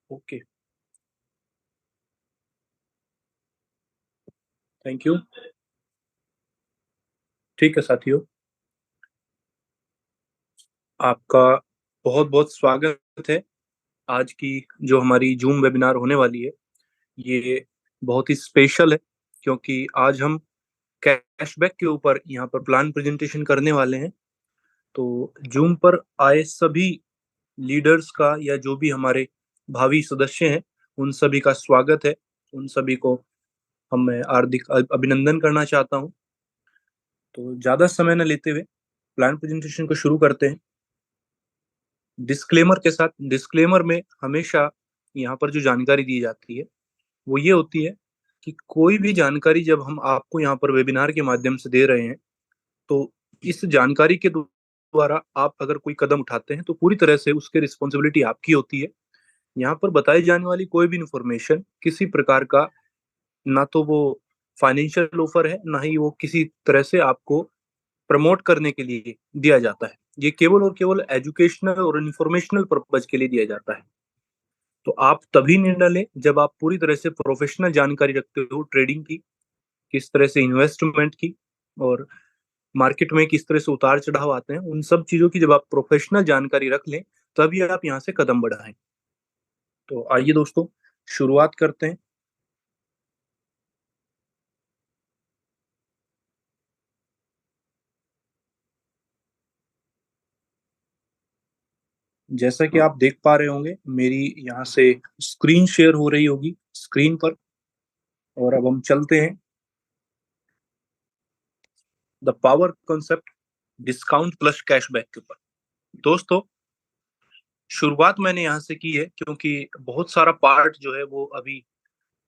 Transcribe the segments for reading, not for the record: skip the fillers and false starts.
Okay. Thank you. ठीक है साथियों, आपका बहुत बहुत स्वागत है। आज की जो हमारी जूम वेबिनार होने वाली है, ये बहुत ही स्पेशल है, क्योंकि आज हम कैशबैक के ऊपर यहाँ पर प्लान प्रेजेंटेशन करने वाले हैं। तो जूम पर आए सभी लीडर्स का या जो भी हमारे भावी सदस्य हैं, उन सभी का स्वागत है। उन सभी को मैं हार्दिक अभिनंदन करना चाहता हूँ। तो ज़्यादा समय न लेते हुए प्लान प्रेजेंटेशन को शुरू करते हैं। डिस्क्लेमर के साथ, डिस्क्लेमर में हमेशा यहाँ पर जो जानकारी दी जाती है वो ये होती है कि कोई भी जानकारी जब हम आपको यहाँ पर वेबिनार के माध्यम से दे रहे हैं, तो इस जानकारी के द्वारा आप अगर कोई कदम उठाते हैं तो पूरी तरह से उसकी रिस्पॉन्सिबिलिटी आपकी होती है। यहाँ पर बताई जाने वाली कोई भी इंफॉर्मेशन किसी प्रकार का ना तो वो फाइनेंशियल ऑफर है, ना ही वो किसी तरह से आपको प्रमोट करने के लिए दिया जाता है। ये केवल और केवल एजुकेशनल और इंफॉर्मेशनल पर्पज के लिए दिया जाता है। तो आप तभी निर्णय लें जब आप पूरी तरह से प्रोफेशनल जानकारी रखते हो ट्रेडिंग की, किस तरह से इन्वेस्टमेंट की, और मार्केट में किस तरह से उतार चढ़ाव आते हैं, उन सब चीजों की जब आप प्रोफेशनल जानकारी रख लें, तभी आप यहाँ से कदम बढ़ाएं। तो आइए दोस्तों, शुरुआत करते हैं। जैसा कि आप देख पा रहे होंगे, मेरी यहाँ से स्क्रीन शेयर हो रही होगी स्क्रीन पर। और अब हम चलते हैं the power concept discount plus cashback के ऊपर। दोस्तों, शुरुआत मैंने यहाँ से की है क्योंकि बहुत सारा पार्ट जो है वो अभी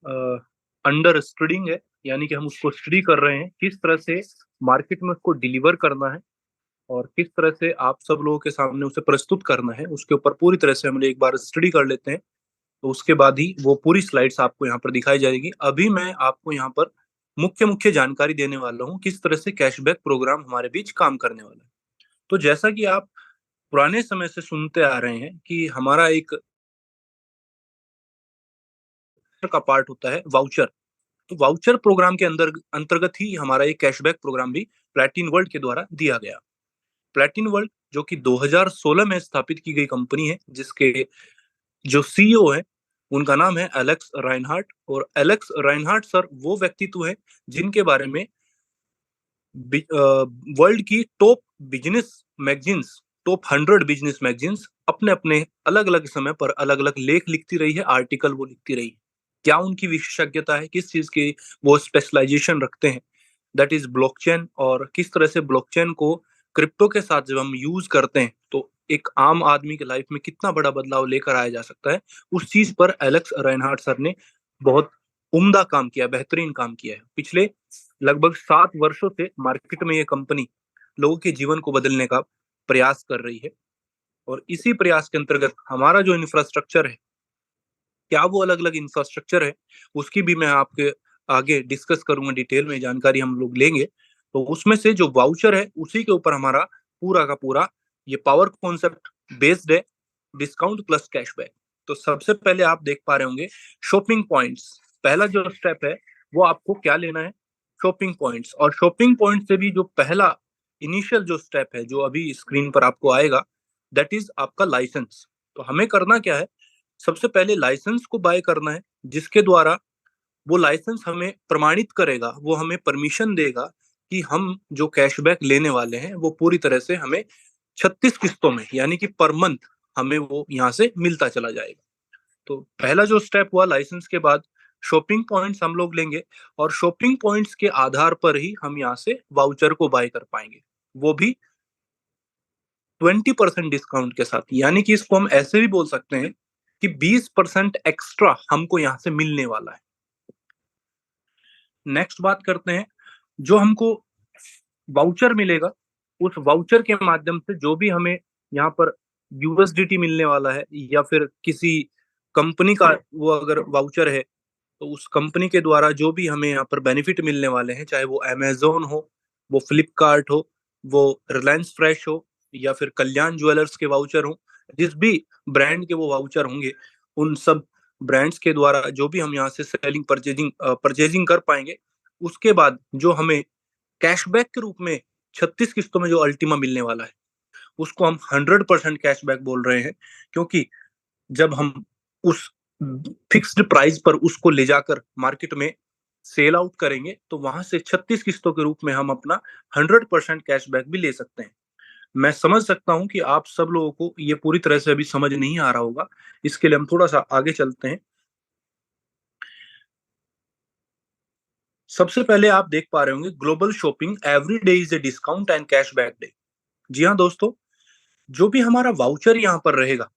अंडर स्टडिंग है, यानी कि हम उसको स्टडी कर रहे हैं किस तरह से मार्केट में उसको डिलीवर करना है और किस तरह से आप सब लोगों के सामने उसे प्रस्तुत करना है। उसके ऊपर पूरी तरह से हम एक बार स्टडी कर लेते हैं, तो उसके बाद ही वो पूरी स्लाइड्स आपको यहाँ पर दिखाई जाएगी। अभी मैं आपको यहाँ पर मुख्य मुख्य जानकारी देने वाला हूँ किस तरह से कैशबैक प्रोग्राम हमारे बीच काम करने वाला है। तो जैसा कि आप पुराने समय से सुनते आ रहे हैं कि हमारा एक का पार्ट होता है वाउचर। तो वाउचर प्रोग्राम के अंदर अंतर्गत ही हमारा ये कैशबैक प्रोग्राम भी प्लेटिन वर्ल्ड के द्वारा दिया गया। प्लेटिन वर्ल्ड जो कि 2016 में स्थापित की गई कंपनी है, जिसके जो सीईओ है उनका नाम है एलेक्स राइनहार्ट। और एलेक्स राइनहार्ट सर वो व्यक्तित्व है जिनके बारे में वर्ल्ड की top business magazines, top 100 business magazines अपने अपने अलग अलग समय पर अलग अलग लेख लिखती रही है, आर्टिकल वो लिखती रही है। क्या उनकी विशेषज्ञता है, किस चीज की वो स्पेशलाइजेशन रखते हैं, दैट इज ब्लॉकचेन। और किस तरह से ब्लॉकचेन को क्रिप्टो के साथ जब हम यूज करते हैं तो एक आम आदमी की लाइफ में कितना बड़ा बदलाव लेकर आया जा सकता है, उस चीज पर एलेक्स रेनहार्ट सर ने बहुत उम्दा काम किया, बेहतरीन काम किया है। पिछले लगभग 7 वर्षों से मार्केट में ये कंपनी लोगों के जीवन को बदलने का प्रयास कर रही है। और इसी प्रयास के अंतर्गत हमारा जो इंफ्रास्ट्रक्चर है, क्या वो अलग अलग इंफ्रास्ट्रक्चर है, उसकी भी मैं आपके आगे डिस्कस करूंगा, डिटेल में जानकारी हम लोग लेंगे। तो उसमें से जो वाउचर है उसी के ऊपर हमारा पूरा का पूरा ये पावर कॉन्सेप्ट बेस्ड है, डिस्काउंट प्लस कैशबैक। तो सबसे पहले आप देख पा रहे होंगे शॉपिंग पॉइंट्स। पहला जो स्टेप है वो आपको क्या लेना है, शॉपिंग पॉइंट्स। और शॉपिंग पॉइंट से भी जो पहला इनिशियल जो स्टेप है जो अभी स्क्रीन पर आपको आएगा, दैट इज आपका लाइसेंस। तो हमें करना क्या है, सबसे पहले लाइसेंस को बाय करना है, जिसके द्वारा वो लाइसेंस हमें प्रमाणित करेगा, वो हमें परमिशन देगा कि हम जो कैशबैक लेने वाले हैं वो पूरी तरह से हमें 36 किस्तों में, यानी कि पर मंथ हमें वो यहाँ से मिलता चला जाएगा। तो पहला जो स्टेप हुआ लाइसेंस के बाद शॉपिंग पॉइंट्स हम लोग लेंगे, और शॉपिंग पॉइंट्स के आधार पर ही हम यहाँ से वाउचर को बाय कर पाएंगे, वो भी 20% डिस्काउंट के साथ। यानी कि इसको हम ऐसे भी बोल सकते हैं कि 20% एक्स्ट्रा हमको यहाँ से मिलने वाला है। नेक्स्ट बात करते हैं, जो हमको वाउचर मिलेगा, उस वाउचर के माध्यम से जो भी हमें यहाँ पर यूएसडीटी मिलने वाला है, या फिर किसी कंपनी का वो अगर वाउचर है, तो उस कंपनी के द्वारा जो भी हमें यहाँ पर बेनिफिट मिलने वाले हैं, चाहे वो अमेजोन हो, वो फ्लिपकार्ट हो, वो रिलायंस फ्रेश हो, या फिर कल्याण ज्वेलर्स के वाउचर हो, जिस भी ब्रांड के वो वाउचर होंगे, उन सब ब्रांड्स के द्वारा जो भी हम यहाँ से सेलिंग परचेजिंग कर पाएंगे, उसके बाद जो हमें कैशबैक के रूप में 36 किस्तों में जो अल्टीमा मिलने वाला है, उसको हम 100% कैशबैक बोल रहे हैं, क्योंकि जब हम उस फिक्स्ड प्राइस पर उसको ले जाकर मार्केट में सेल आउट करेंगे, तो वहां से 36 किस्तों के रूप में हम अपना 100% कैशबैक भी ले सकते हैं। मैं समझ सकता हूं कि आप सब लोगों को ये पूरी तरह से अभी समझ नहीं आ रहा होगा। इसके लिए हम थोड़ा सा आगे चलते हैं। सबसे पहले आप देख पा रहे होंगे, global shopping every day is a discount and cashback day. जी हाँ दोस्तों, जो भी हमारा वाउचर यहाँ पर रहेगा,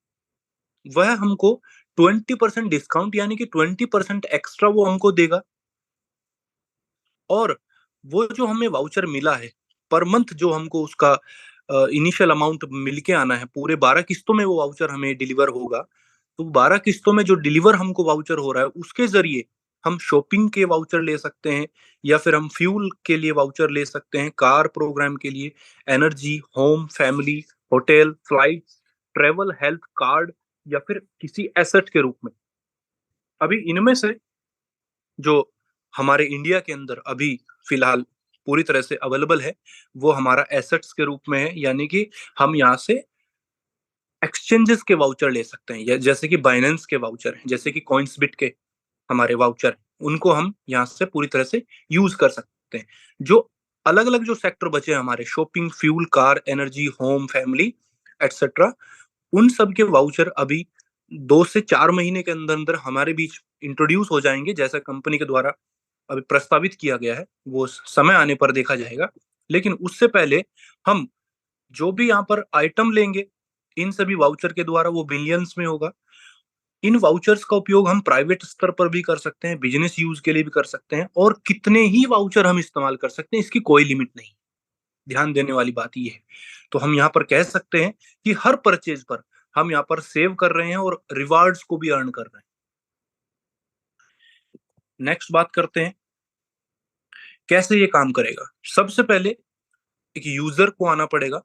वह हमको 20% डिस्काउंट यानी कि 20% एक्स्ट्रा वो हमको देगा। और वो जो हमें वाउचर मिला है, पर मंथ जो हमको उसका इनिशियल अमाउंट मिल के आना है, पूरे 12 किस्तों में वो वाउचर हमें डिलीवर होगा। तो 12 किस्तों में जो डिलीवर हमको वाउचर हो रहा है, उसके जरिए हम शॉपिंग के वाउचर ले सकते हैं, या फिर हम फ्यूल के लिए वाउचर ले सकते हैं, कार प्रोग्राम के लिए, energy, home, family, hotel, flight, travel, health card, या फिर किसी एसेट के रूप में। अभी इनमें से जो हमारे इंडिया के अंदर अभी फिलहाल पूरी तरह से अवेलेबल है, वो हमारा एसेट्स के रूप में है, यानी कि हम यहाँ से एक्सचेंजेस के वाउचर ले सकते हैं, या जैसे कि बाइनेंस के वाउचर हैं, जैसे कि कॉइन्सबिट के हमारे वाउचर, उनको हम यहाँ से पूरी तरह से यूज कर सकते हैं। जो अलग अलग जो सेक्टर बचे हैं हमारे, shopping, fuel, car, energy, home, family, etcetera, उन सब के वाउचर अभी 2 से 4 महीने के अंदर अंदर हमारे बीच इंट्रोड्यूस हो जाएंगे, जैसा कंपनी के द्वारा अभी प्रस्तावित किया गया है। वो समय आने पर देखा जाएगा। लेकिन उससे पहले हम जो भी यहाँ पर आइटम लेंगे, इन सभी वाउचर के द्वारा वो बिलियंस में होगा। इन वाउचर्स का उपयोग हम प्राइवेट स्तर पर भी कर सकते हैं, बिजनेस यूज के लिए भी कर सकते हैं, और कितने ही वाउचर हम इस्तेमाल कर सकते हैं, इसकी कोई लिमिट नहीं। ध्यान देने वाली बात ये है। तो हम यहाँ पर कह सकते हैं कि हर परचेज पर हम यहाँ पर सेव कर रहे हैं और रिवार्ड्स को भी अर्न कर रहे हैं। नेक्स्ट बात करते हैं, कैसे ये काम करेगा। सबसे पहले एक यूजर को आना पड़ेगा।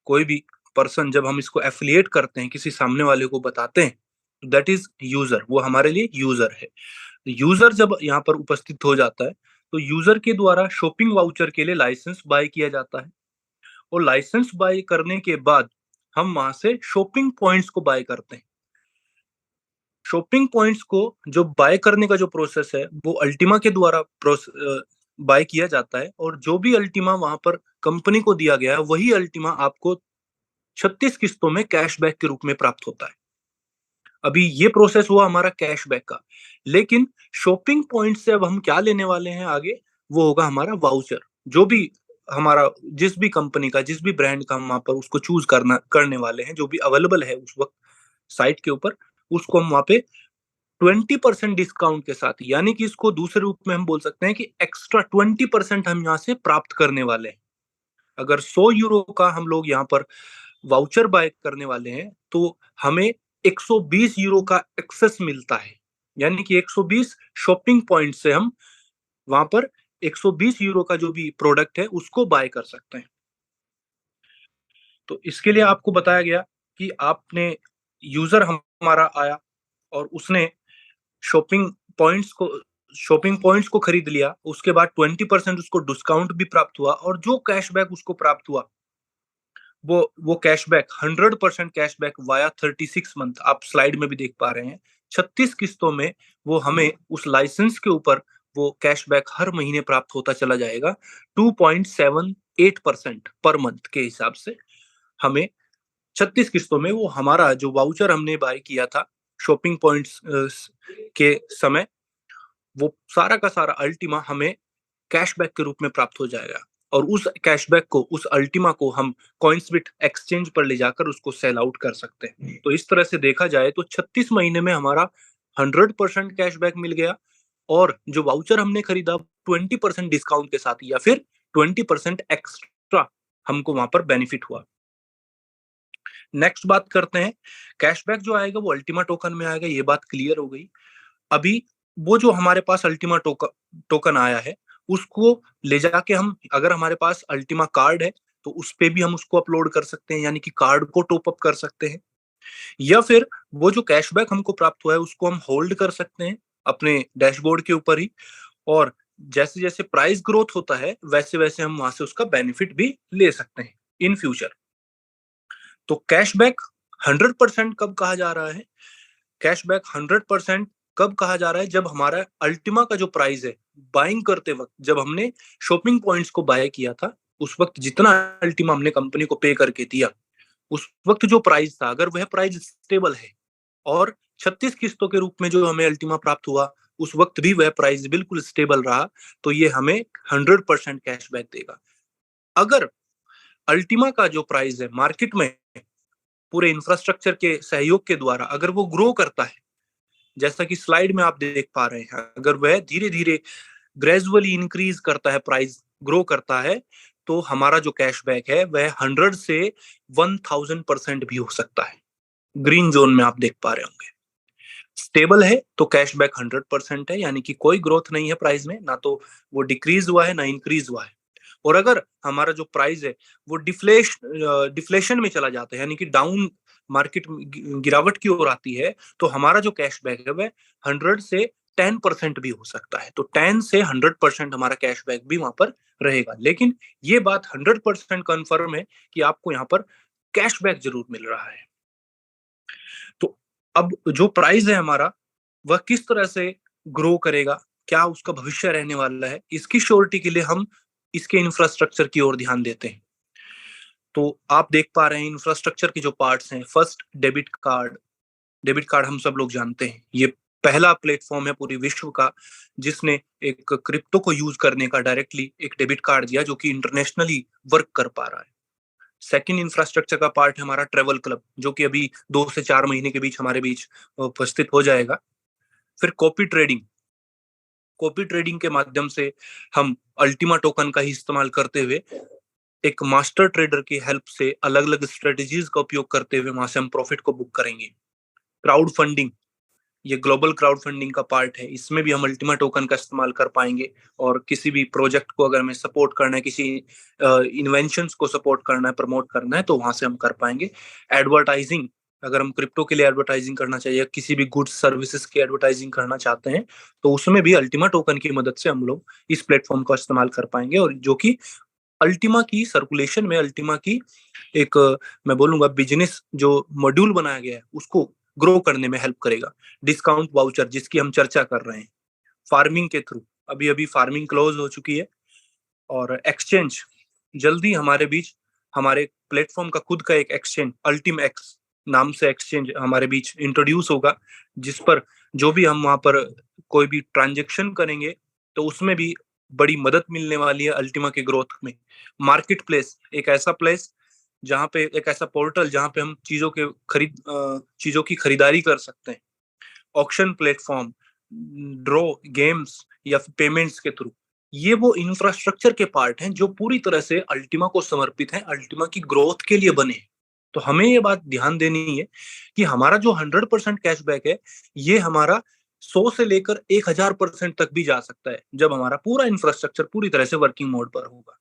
कोई भी पर्सन, जब हम इसको एफिलिएट करते हैं, किसी सामने वाले को बताते हैं, दैट इज यूजर, वो हमारे लिए यूजर है। यूजर जब यहाँ पर उपस्थित हो जाता है, तो यूजर के द्वारा शॉपिंग वाउचर के लिए लाइसेंस बाय किया जाता है, और लाइसेंस बाय करने के बाद हम वहां से शॉपिंग पॉइंट्स को बाय करते हैं। शॉपिंग पॉइंट्स को जो बाय करने का जो प्रोसेस है, वो अल्टीमा के द्वारा बाय किया जाता है, और जो भी अल्टीमा वहां पर कंपनी को दिया गया है, वही अल्टीमा आपको 36 किस्तों में कैशबैक के रूप में प्राप्त होता है। अभी ये प्रोसेस हुआ हमारा कैशबैक का। लेकिन शॉपिंग पॉइंट से अब हम क्या लेने वाले हैं आगे, वो होगा हमारा वाउचर। जो भी हमारा, जिस भी कंपनी का, जिस भी ब्रांड का हम वहां पर उसको चूज करने वाले हैं, जो भी अवेलेबल है उस वक्त साइट के ऊपर, उसको हम वहां पे 20% डिस्काउंट के साथ, यानी कि इसको दूसरे रूप में हम बोल सकते हैं कि एक्स्ट्रा 20% हम यहाँ से प्राप्त करने वाले हैं। अगर 100 यूरो का हम लोग यहाँ पर वाउचर बाय करने वाले हैं, तो हमें 120 यूरो का एक्सेस मिलता है, यानी कि 120 शॉपिंग पॉइंट से हम वहां पर 120 यूरो का जो भी प्रोडक्ट है उसको बाय कर सकते हैं। तो इसके लिए आपको बताया गया कि आपने, यूजर हमारा आया और उसने शॉपिंग पॉइंट्स को शॉपिंग पॉइंट्स को खरीद लिया, उसके बाद 20% उसको डिस्काउंट भी प्राप्त हुआ, और जो कैशबैक उसको प्राप्त हुआ, वो कैशबैक 100% कैशबैक वाया 36 मंथ, आप स्लाइड में भी देख पा रहे हैं। 36 किस्तों में वो हमें उस लाइसेंस के ऊपर वो कैशबैक हर महीने प्राप्त होता चला जाएगा। 2.78% पर मंथ के हिसाब से हमें 36 किस्तों में वो हमारा जो वाउचर हमने बाय किया था शॉपिंग पॉइंट्स के समय, वो सारा का सारा अल्टीमा हमें कैशबैक के रूप में प्राप्त हो जाएगा, और उस कैशबैक को, उस अल्टीमा को हम कॉइन्सबिट एक्सचेंज पर ले जाकर उसको सेल आउट कर सकते हैं। तो इस तरह से देखा जाए तो 36 महीने में हमारा 100% कैशबैक मिल गया, और जो वाउचर हमने खरीदा 20% डिस्काउंट के साथ, या फिर 20% एक्स्ट्रा हमको वहां पर बेनिफिट हुआ। नेक्स्ट बात करते हैं, कैशबैक जो आएगा वो अल्टीमा टोकन में आएगा, ये बात क्लियर हो गई। अभी वो जो हमारे पास अल्टीमा टोकन आया है, उसको ले जाके हम, अगर हमारे पास अल्टीमा कार्ड है, तो उस पे भी हम उसको अपलोड कर सकते हैं, यानी कि कार्ड को टॉप अप कर सकते हैं। या फिर वो जो कैशबैक हमको प्राप्त हुआ है उसको हम होल्ड कर सकते हैं अपने डैशबोर्ड के ऊपर ही, और जैसे जैसे प्राइस ग्रोथ होता है वैसे वैसे हम वहां से उसका बेनिफिट भी ले सकते हैं इन फ्यूचर। तो कैशबैक 100% कब कहा जा रहा है? कैशबैक 100% कब कहा जा रहा है? जब हमारा अल्टीमा का जो प्राइस है बाइंग करते वक्त, जब हमने शॉपिंग पॉइंट्स को बाय किया था, उस वक्त जितना अल्टीमा हमने कंपनी को पे करके दिया, उस वक्त जो प्राइस था, अगर वह प्राइस स्टेबल है और 36 किस्तों के रूप में जो हमें अल्टीमा प्राप्त हुआ, उस वक्त भी वह प्राइस बिल्कुल स्टेबल रहा, तो ये हमें 100% कैशबैक देगा। अगर अल्टीमा का जो प्राइस है मार्केट में पूरे इंफ्रास्ट्रक्चर के सहयोग के द्वारा अगर वो ग्रो करता है, जैसा कि स्लाइड में आप देख पा रहे हैं, अगर वह धीरे धीरे ग्रेजुअली इंक्रीज करता है, प्राइस ग्रो करता है, तो हमारा जो कैशबैक है वह 100 से 1000% भी हो सकता है। ग्रीन जोन में आप देख पा रहे होंगे। स्टेबल है तो कैशबैक 100% है, यानी कि कोई ग्रोथ नहीं है प्राइस में, ना तो वो डिक्रीज हुआ है ना इंक्रीज हुआ है। और अगर हमारा जो प्राइस है वो डिफ्लेशन में चला जाता है, यानी कि डाउन मार्केट गिरावट की ओर आती है, तो हमारा जो कैशबैक है वह 100 से 10% भी हो सकता है। तो 10 से 100% हमारा कैशबैक भी वहां पर रहेगा, लेकिन ये बात 100% कंफर्म है कि आपको यहाँ पर कैशबैक जरूर मिल रहा है। तो अब जो प्राइस है हमारा, वह किस तरह से ग्रो करेगा, क्या उसका भविष्य रहने वाला है, इसकी श्योरिटी के लिए हम इसके इंफ्रास्ट्रक्चर की ओर ध्यान देते हैं। तो आप देख पा रहे हैं इंफ्रास्ट्रक्चर के जो पार्ट्स हैं। First, debit card. Debit card हम सब लोग जानते हैं, ये पहला प्लेटफॉर्म है पूरी विश्व का जिसने एक क्रिप्टो को यूज करने का डायरेक्टली एक डेबिट कार्ड दिया, जो कि इंटरनेशनली वर्क कर पा रहा है। सेकंड इंफ्रास्ट्रक्चर का पार्ट है हमारा ट्रेवल क्लब, जो कि अभी 2 से 4 महीने के बीच हमारे बीच उपस्थित हो जाएगा। फिर कॉपी ट्रेडिंग के माध्यम से हम अल्टीमा टोकन का ही इस्तेमाल करते हुए एक मास्टर ट्रेडर की हेल्प से अलग अलग स्ट्रेटेजीज का उपयोग करते हुए वहां से हम प्रॉफिट को बुक करेंगे। क्राउड फंडिंग, ये ग्लोबल क्राउड फंडिंग का पार्ट है, इसमें भी हम अल्टीमा टोकन का इस्तेमाल कर पाएंगे, और किसी भी प्रोजेक्ट को अगर हमें सपोर्ट करना है, किसी इन्वेंशंस को सपोर्ट करना है, प्रमोट करना है, तो वहां से हम कर पाएंगे। एडवर्टाइजिंग, अगर हम क्रिप्टो के लिए एडवर्टाइजिंग करना चाहिए, किसी भी गुड्स सर्विसेज की एडवर्टाइजिंग करना चाहते हैं, तो उसमें भी अल्टीमा टोकन की मदद से हम लोग इस प्लेटफॉर्म का इस्तेमाल कर पाएंगे, और जो कि अल्टीमा की सर्कुलेशन में, अल्टीमा की एक मैं बोलूंगा बिजनेस जो मॉड्यूल बनाया गया है उसको ग्रो करने में हेल्प करेगा। डिस्काउंट वाउचर जिसकी हम चर्चा कर रहे हैं, फार्मिंग के थ्रू, अभी अभी फार्मिंग क्लोज हो चुकी है, और एक्सचेंज जल्दी हमारे बीच, हमारे प्लेटफॉर्म का खुद का एक एक्सचेंज अल्टीम एक्स नाम से एक्सचेंज हमारे बीच इंट्रोड्यूस होगा, जिस पर जो भी हम वहां पर कोई भी ट्रांजेक्शन करेंगे तो उसमें भी बड़ी मदद मिलने वाली है अल्टीमा के ग्रोथ में। मार्केट प्लेस, एक ऐसा प्लेस जहाँ पे, एक ऐसा पोर्टल जहाँ पे हम चीजों की खरीदारी कर सकते हैं। ऑक्शन प्लेटफॉर्म, ड्रॉ, गेम्स या फिर पेमेंट्स के थ्रू, ये वो इंफ्रास्ट्रक्चर के पार्ट हैं जो पूरी तरह से अल्टीमा को समर्पित हैं, अल्टीमा की ग्रोथ के लिए बने हैं। तो हमें ये बात ध्यान देनी है कि हमारा जो 100% कैशबैक है, ये हमारा 100 से लेकर 1000% तक भी जा सकता है, जब हमारा पूरा इंफ्रास्ट्रक्चर पूरी तरह से वर्किंग मोड पर होगा।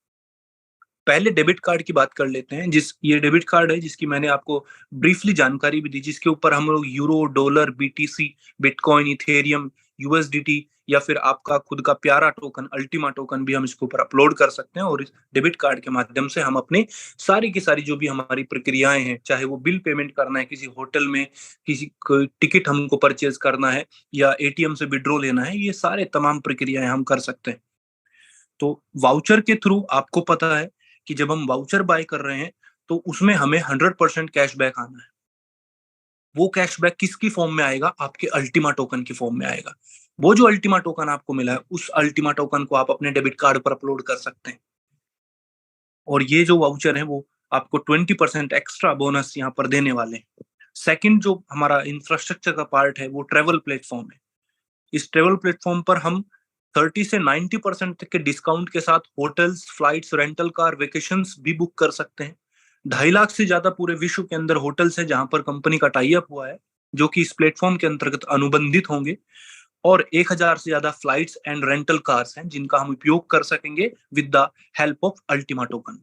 पहले डेबिट कार्ड की बात कर लेते हैं। ये डेबिट कार्ड है जिसकी मैंने आपको ब्रीफली जानकारी भी दी, जिसके ऊपर हम लोग euro, dollar, BTC, bitcoin, Ethereum, USDT या फिर आपका खुद का प्यारा टोकन अल्टीमा टोकन भी हम इसके ऊपर अपलोड कर सकते हैं, और इस डेबिट कार्ड के माध्यम से हम अपने सारी की सारी जो भी हमारी प्रक्रियाएं हैं, चाहे वो बिल पेमेंट करना है किसी होटल में, किसी टिकट हमको परचेज करना है, या एटीएम से विड्रॉ लेना है, ये सारे तमाम प्रक्रियाएं हम कर सकते हैं। तो वाउचर के थ्रू आपको पता है कि जब हम वाउचर बाय कर रहे हैं तो उसमें हमें 100% कैशबैक आना है। वो कैशबैक किसकी फॉर्म में आएगा? आपके अल्टीमा टोकन की फॉर्म में आएगा। वो जो अल्टीमा टोकन आपको मिला है, उस अल्टीमा टोकन को आप अपने डेबिट कार्ड पर अपलोड कर सकते हैं, और ये जो वाउचर है वो आपको 20% एक्स्ट्रा बोनस यहाँ पर देने वाले हैं। सेकंड जो हमारा इंफ्रास्ट्रक्चर का पार्ट है वो ट्रेवल प्लेटफॉर्म है। इस ट्रेवल प्लेटफॉर्म पर हम 30 से 90% तक के डिस्काउंट के साथ hotels, flights, rental car, vacations भी बुक कर सकते हैं। 2.5 लाख से ज्यादा पूरे विश्व के अंदर होटल्स हैं जहां पर कंपनी का टाई अप हुआ है, जो कि इस प्लेटफॉर्म के अंतर्गत अनुबंधित होंगे, और 1000 से ज्यादा फ्लाइट्स एंड रेंटल कार्स हैं जिनका हम उपयोग कर सकेंगे with the help of Ultima token.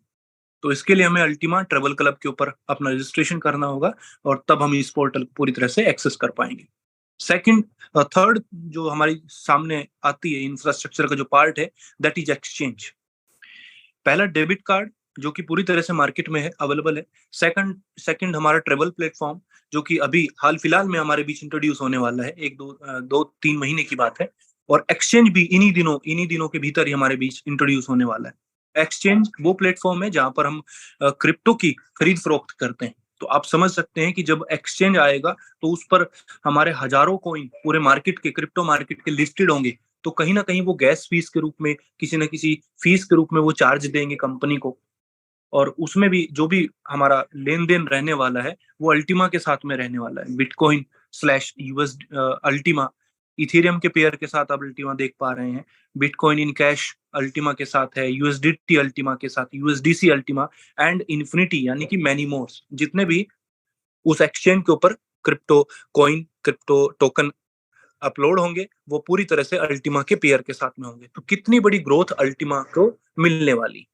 तो इसके लिए हमें अल्टीमा ट्रेवल क्लब के ऊपर अपना रजिस्ट्रेशन करना होगा और तब हम इस पोर्टल पूरी तरह से एक्सेस कर पाएंगे। सेकंड थर्ड जो हमारी सामने आती है इंफ्रास्ट्रक्चर का जो पार्ट है, दैट इज एक्सचेंज। पहला डेबिट कार्ड जो कि पूरी तरह से मार्केट में है, अवेलेबल है। सेकंड सेकंड हमारा ट्रेवल प्लेटफॉर्म जो कि अभी हाल फिलहाल में हमारे बीच इंट्रोड्यूस होने वाला है, एक दो तीन महीने की बात है। और एक्सचेंज भी इन्हीं दिनों के भीतर ही हमारे बीच इंट्रोड्यूस होने वाला है। एक्सचेंज वो प्लेटफॉर्म है जहां पर हम क्रिप्टो की खरीद फरोख्त करते हैं। तो आप समझ सकते हैं कि जब एक्सचेंज आएगा तो उस पर हमारे हजारों कॉइन पूरे मार्केट के, क्रिप्टो मार्केट के लिस्टेड होंगे। तो कहीं ना कहीं वो गैस फीस के रूप में, किसी न किसी फीस के रूप में वो चार्ज देंगे कंपनी को। और उसमें भी जो भी हमारा लेन देन रहने वाला है वो अल्टीमा के साथ में रहने वाला है। Bitcoin slash US Ultima, Ethereum के पेयर के साथ आप अल्टीमा देख पा रहे हैं। बिटकॉइन इन कैश अल्टीमा के साथ है, यूएसडीटी अल्टीमा के साथ, यूएसडीसी अल्टीमा एंड इन्फिनिटी, यानी कि मैनी मोर्स, जितने भी उस एक्सचेंज के ऊपर crypto coin, crypto token upload होंगे, वो पूरी तरह से अल्टीमा के पेयर के साथ में होंगे। तो कितनी बड़ी ग्रोथ अल्टीमा को मिलने वाली।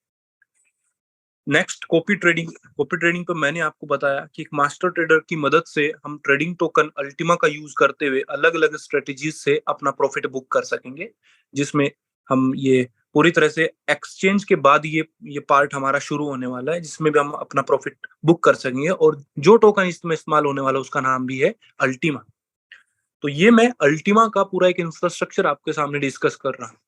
Next, copy trading. Copy trading पे मैंने आपको बताया कि एक मास्टर ट्रेडर की मदद से हम ट्रेडिंग टोकन अल्टीमा का यूज करते हुए अलग अलग स्ट्रेटेजीज से अपना प्रॉफिट बुक कर सकेंगे, जिसमें हम ये पूरी तरह से एक्सचेंज के बाद ये पार्ट हमारा शुरू होने वाला है, जिसमें भी हम अपना प्रॉफिट बुक कर सकेंगे। और जो टोकन इसमें इस्तेमाल होने वाला है उसका नाम भी है अल्टीमा। तो ये मैं अल्टीमा का पूरा एक इंफ्रास्ट्रक्चर आपके सामने डिस्कस कर रहा हूँ।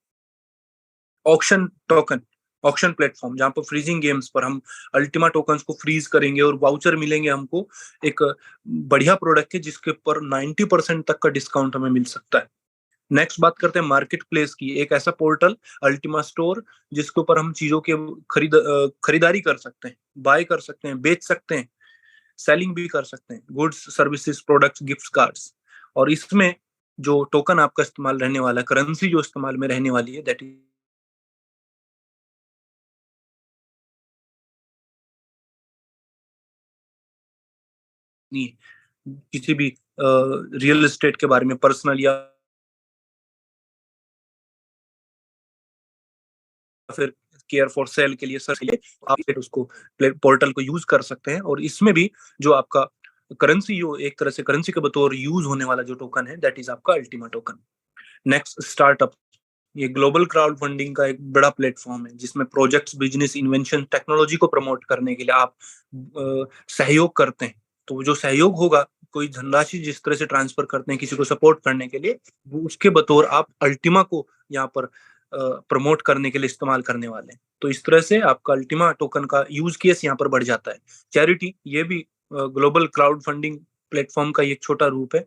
ऑक्शन टोकन, ऑक्शन प्लेटफॉर्म जहां पर फ्रीजिंग गेम्स पर हम अल्टीमा टोकन्स को फ्रीज करेंगे और वाउचर मिलेंगे हमको एक बढ़िया प्रोडक्ट के, जिसके ऊपर 90% तक का डिस्काउंट हमें मिल सकता है। नेक्स्ट बात करते हैं मार्केट प्लेस की। एक ऐसा पोर्टल अल्टीमा स्टोर जिसके ऊपर हम चीजों के खरीदारी कर सकते हैं, बाय कर सकते हैं, बेच सकते हैं, सेलिंग भी कर सकते हैं, goods services products gift cards. और इसमें जो टोकन आपका इस्तेमाल रहने वाला है, करेंसी जो इस्तेमाल में रहने वाली है, दैट इज किसी भी रियल एस्टेट के बारे में पर्सनल या फिर केयर फॉर सेल के लिए सर्च के लिए आप फिर उसको पोर्टल को यूज कर सकते हैं। और इसमें भी जो आपका करेंसी, जो एक तरह से करेंसी के बतौर यूज होने वाला जो टोकन है, दैट इज आपका अल्टीमा टोकन। Next, startup. ये ग्लोबल क्राउड फंडिंग का एक बड़ा प्लेटफॉर्म है जिसमें प्रोजेक्ट्स, बिजनेस, इन्वेंशन, टेक्नोलॉजी को प्रमोट करने के लिए आप सहयोग करते हैं। तो जो सहयोग होगा, कोई धनराशि जिस तरह से ट्रांसफर करते हैं किसी को सपोर्ट करने के लिए, वो उसके बतौर आप अल्टीमा को यहाँ पर प्रमोट करने के लिए इस्तेमाल करने वाले हैं। तो इस तरह से आपका अल्टीमा टोकन का यूज केस यहाँ पर बढ़ जाता है। चैरिटी, ये भी ग्लोबल क्राउड फंडिंग प्लेटफॉर्म का एक छोटा रूप है,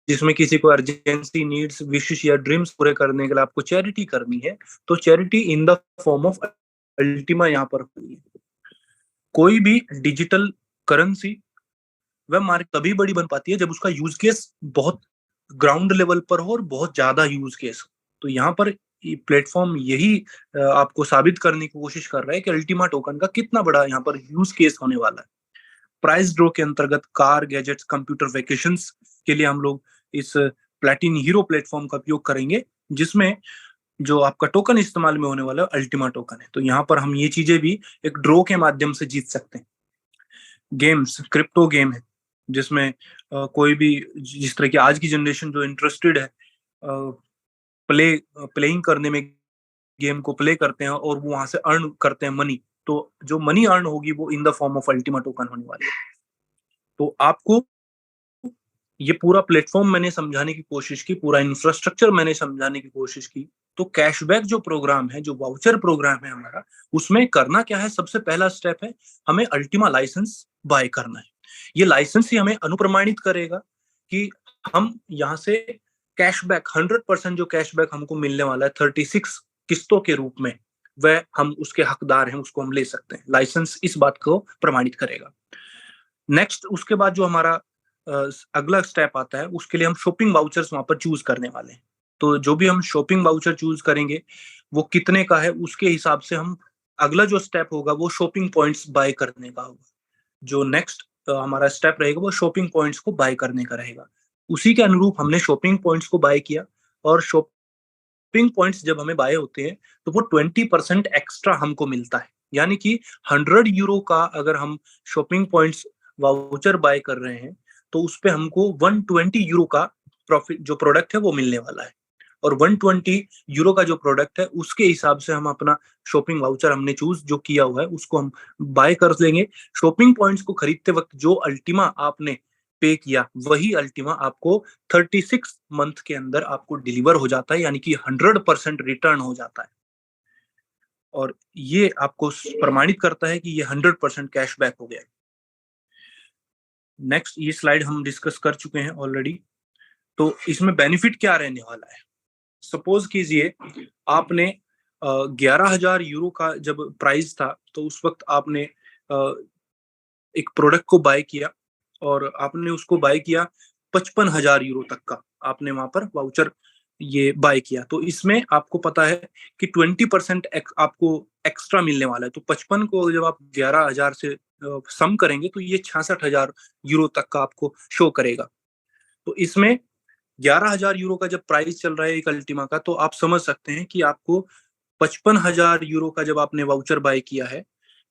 जिसमें किसी को अर्जेंसी, नीड्स, विशेष या ड्रीम्स पूरे करने के लिए आपको चैरिटी करनी है, तो charity in the form of Ultima यहाँ पर हुई है। कोई भी डिजिटल करेंसी वह मार्क तभी बड़ी बन पाती है जब उसका यूज केस बहुत ग्राउंड लेवल पर हो और बहुत ज्यादा यूज केस। तो यहाँ पर प्लेटफॉर्म यही आपको साबित करने की कोशिश कर रहा है कि अल्टीमा टोकन का कितना बड़ा यहाँ पर यूज केस होने वाला है। प्राइस ड्रॉ के अंतर्गत कार, गैजेट्स, कंप्यूटर, वेकेशंस के लिए हम लोग इस प्लेटिन हीरो प्लेटफॉर्म का उपयोग करेंगे, जिसमें जो आपका टोकन इस्तेमाल में होने वाला है अल्टीमा टोकन है। तो यहाँ पर हम ये चीजें भी एक ड्रॉ के माध्यम से जीत सकते हैं। गेम्स, क्रिप्टो गेम है जिसमें कोई भी, जिस तरह की आज की जनरेशन जो इंटरेस्टेड है प्लेइंग करने में, गेम को प्ले करते हैं और वो वहां से अर्न करते हैं मनी, तो जो मनी अर्न होगी वो in the form of Ultima token होने वाली है। तो आपको ये पूरा प्लेटफॉर्म मैंने समझाने की कोशिश की, पूरा इंफ्रास्ट्रक्चर मैंने समझाने की कोशिश की। तो कैशबैक जो प्रोग्राम है, जो वाउचर प्रोग्राम है हमारा, उसमें करना क्या है? सबसे पहला स्टेप है हमें अल्टीमा लाइसेंस बाय करना है। ये लाइसेंस ही हमें अनुप्रमाणित करेगा कि हम यहाँ से कैशबैक 100% जो कैशबैक हमको मिलने वाला है 36 किस्तों के रूप में, वह हम उसके हकदार हैं, उसको हम ले सकते हैं। लाइसेंस इस बात को प्रमाणित करेगा। नेक्स्ट, उसके बाद जो हमारा अगला स्टेप आता है, उसके लिए हम शॉपिंग वाउचर्स वहां पर चूज करने वाले हैं। तो जो भी हम शॉपिंग वाउचर चूज करेंगे वो कितने का है, उसके हिसाब से हम अगला जो स्टेप होगा वो शॉपिंग पॉइंट्स बाय करने का होगा। जो नेक्स्ट हमारा स्टेप रहेगा वो शॉपिंग पॉइंट्स को बाय करने का रहेगा। उसी के अनुरूप हमने शॉपिंग पॉइंट्स को बाय किया, और शॉपिंग पॉइंट्स जब हमें बाय होते हैं तो वो 20% एक्स्ट्रा हमको मिलता है। यानी कि 100 यूरो का अगर हम शॉपिंग पॉइंट्स वाउचर बाय कर रहे हैं, तो उस पे हमको 120 यूरो का प्रॉफिट जो प्रोडक्ट है वो मिलने वाला है। और 120 यूरो का जो प्रोडक्ट है उसके हिसाब से हम अपना शॉपिंग वाउचर हमने चूज जो किया हुआ है उसको हम बाय कर लेंगे। शॉपिंग पॉइंट्स को खरीदते वक्त जो अल्टीमा आपने पे किया वही अल्टीमा आपको 36 मंथ के अंदर आपको डिलीवर हो जाता है, यानी कि 100% रिटर्न हो जाता है। और ये आपको प्रमाणित करता है कि ये 100% कैशबैक हो गया। नेक्स्ट ये स्लाइड हम डिस्कस कर चुके हैं ऑलरेडी। तो इसमें बेनिफिट क्या रहने वाला है? सपोज कीजिए आपने 11,000 यूरो का जब प्राइस था तो उस वक्त आपने एक प्रोडक्ट को बाय किया और आपने उसको बाय किया 55,000 यूरो तक का, आपने वहां पर वाउचर ये बाय किया। तो इसमें आपको पता है कि 20% आपको एक्स्ट्रा मिलने वाला है। तो 55 को जब आप 11,000 से सम करेंगे तो ये 66,000 यूरो तक का आपको शो करेगा। तो इसमें 11,000 यूरो का जब प्राइस चल रहा है एक अल्टीमा का, तो आप समझ सकते हैं कि आपको 55,000 यूरो का जब आपने वाउचर बाय किया है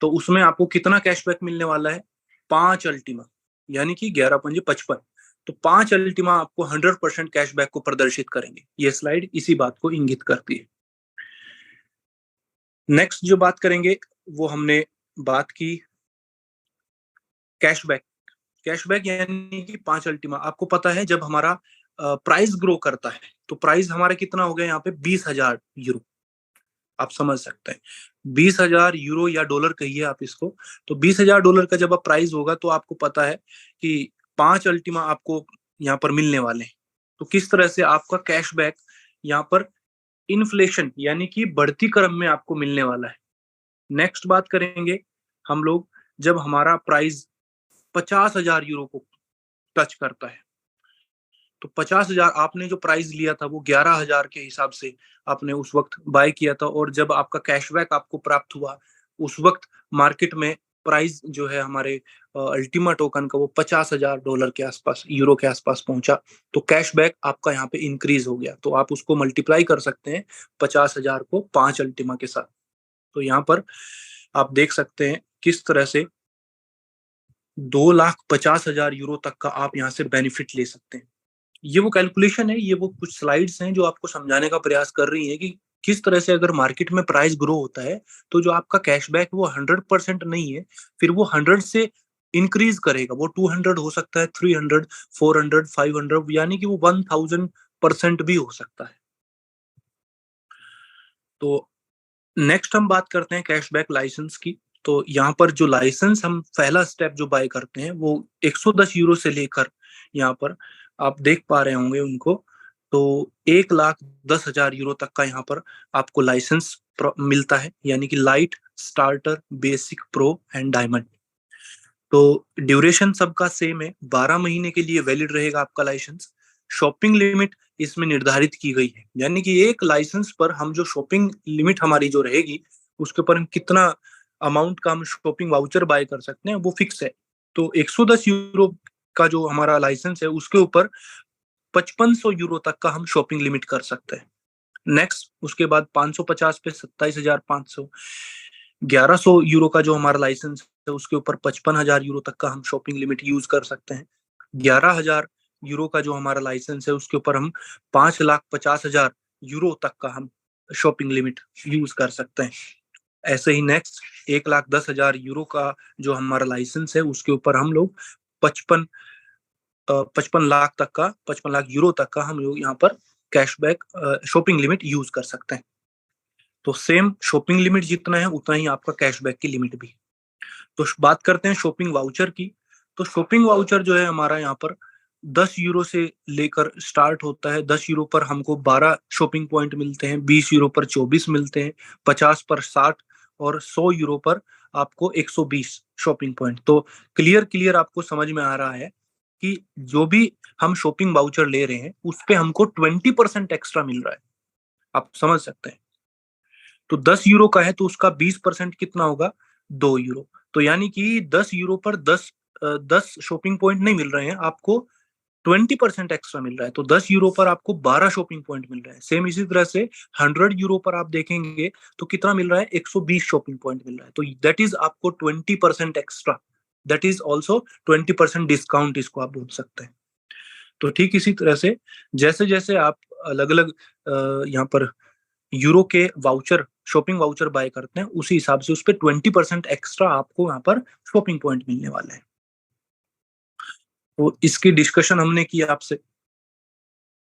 तो उसमें आपको कितना कैशबैक मिलने वाला है? 5 अल्टीमा, यानी कि 11 पंजे 55। तो 5 अल्टीमा आपको 100% कैशबैक को प्रदर्शित करेंगे। ये स्लाइड इसी बात को इंगित करती है। नेक्स्ट जो बात करेंगे वो हमने बात की कैशबैक। कैशबैक यानी कि 5 अल्टीमा। आपको पता है जब हमारा प्राइस ग्रो करता है तो प्राइस हमारा कितना हो गया यहाँ पे? 20,000 यूरो। आप समझ सकते हैं 20,000 यूरो या डॉलर कहिए आप इसको। तो 20,000 डॉलर का जब आप प्राइस होगा तो आपको पता है कि 5 अल्टीमा आपको यहाँ पर मिलने वाले हैं। तो किस तरह से आपका कैशबैक यहाँ पर इन्फ्लेशन यानी कि बढ़ती क्रम में आपको मिलने वाला है। नेक्स्ट बात करेंगे हम लोग, जब हमारा प्राइस 50,000 यूरो को टच करता है तो 50,000 आपने जो प्राइस लिया था वो 11,000 के हिसाब से आपने उस वक्त बाय किया था, और जब आपका कैशबैक आपको प्राप्त हुआ उस वक्त मार्केट में प्राइस जो है हमारे अल्टीमा टोकन का वो 50,000 डॉलर के आसपास, यूरो के आसपास पहुंचा। तो कैशबैक आपका यहाँ पे इंक्रीज हो गया। तो आप उसको मल्टीप्लाई कर सकते हैं 50,000 को 5 अल्टीमा के साथ। तो यहाँ पर आप देख सकते हैं किस तरह से 2,50,000 यूरो तक का आप यहाँ से बेनिफिट ले सकते हैं। ये वो कैलकुलेशन है, ये वो कुछ स्लाइड्स हैं जो आपको समझाने का प्रयास कर रही हैं कि किस तरह से अगर मार्केट में प्राइस ग्रो होता है तो जो आपका कैशबैक वो 100% नहीं है, फिर वो 100 से इंक्रीज करेगा। वो 200 हो सकता है, 300, 400, 500, यानी कि वो 1000% भी हो सकता है। तो नेक्स्ट हम बात करते हैं कैशबैक लाइसेंस की। तो यहाँ पर जो लाइसेंस हम पहला स्टेप जो बाय करते हैं वो 110 यूरो से लेकर यहाँ पर आप देख पा रहे होंगे उनको, तो 1,10,000 यूरो तक का यहाँ पर आपको लाइसेंस मिलता है, यानी कि light, starter, basic, pro and diamond. तो ड्यूरेशन सबका सेम है, 12 महीने के लिए वैलिड रहेगा आपका लाइसेंस। शॉपिंग लिमिट इसमें निर्धारित की गई है, यानी कि एक लाइसेंस पर हम जो शॉपिंग लिमिट हमारी जो रहेगी उसके ऊपर हम कितना अमाउंट का हम शॉपिंग वाउचर बाय कर सकते हैं वो फिक्स है। तो 110 यूरो का जो हमारा लाइसेंस है उसके ऊपर 5500 यूरो तक का हम शॉपिंग लिमिट कर सकते हैं। नेक्स्ट उसके बाद 550 पे 27,500, 1100 यूरो का जो हमारा लाइसेंस है उसके ऊपर 55,000 यूरो तक का हम शॉपिंग लिमिट यूज कर सकते हैं। 11,000 यूरो का जो हमारा लाइसेंस है उसके ऊपर हम 5,50,000 यूरो तक का हम शॉपिंग लिमिट यूज कर सकते हैं। ऐसे ही नेक्स्ट 1,10,000 यूरो का जो हमारा लाइसेंस है उसके ऊपर हम लोग 55 55 लाख तक का, 55 लाख यूरो तक का हम लोग यहाँ पर कैशबैक शॉपिंग लिमिट यूज कर सकते हैं। तो सेम शॉपिंग लिमिट जितना है उतना ही आपका कैशबैक की लिमिट भी। तो बात करते हैं शॉपिंग वाउचर की। तो शॉपिंग वाउचर जो है हमारा यहाँ पर 10 यूरो से लेकर स्टार्ट होता है। 10 यूरो पर हमको 12 शॉपिंग पॉइंट मिलते हैं, 20 यूरो पर 24 मिलते हैं, 50 पर 60 और 100 यूरो पर आपको 120 शॉपिंग पॉइंट। तो क्लियर क्लियर आपको समझ में आ रहा है कि जो भी हम शॉपिंग वाउचर ले रहे हैं उस पे हमको 20% एक्स्ट्रा मिल रहा है। आप समझ सकते हैं। तो 10 यूरो का है तो उसका 20% कितना होगा? 2 यूरो। तो यानी कि 10 यूरो पर 10 शॉपिंग पॉइंट नहीं मिल रहे हैं आपको, 20% एक्स्ट्रा मिल रहा है, तो 10 यूरो पर आपको 12 शॉपिंग पॉइंट मिल रहा है। सेम इसी तरह से 100 यूरो पर आप देखेंगे तो कितना मिल रहा है, 120 शॉपिंग पॉइंट मिल रहा है। तो दैट इज आपको 20% extra, that is also 20% discount, इसको आप बोल सकते हैं। तो ठीक इसी तरह से जैसे जैसे आप अलग अलग यहाँ पर यूरो के वाउचर, शॉपिंग वाउचर बाय करते हैं, उसी हिसाब से उस पर 20% एक्स्ट्रा आपको यहाँ पर शॉपिंग पॉइंट मिलने वाले हैं। तो इसकी डिस्कशन हमने की आपसे,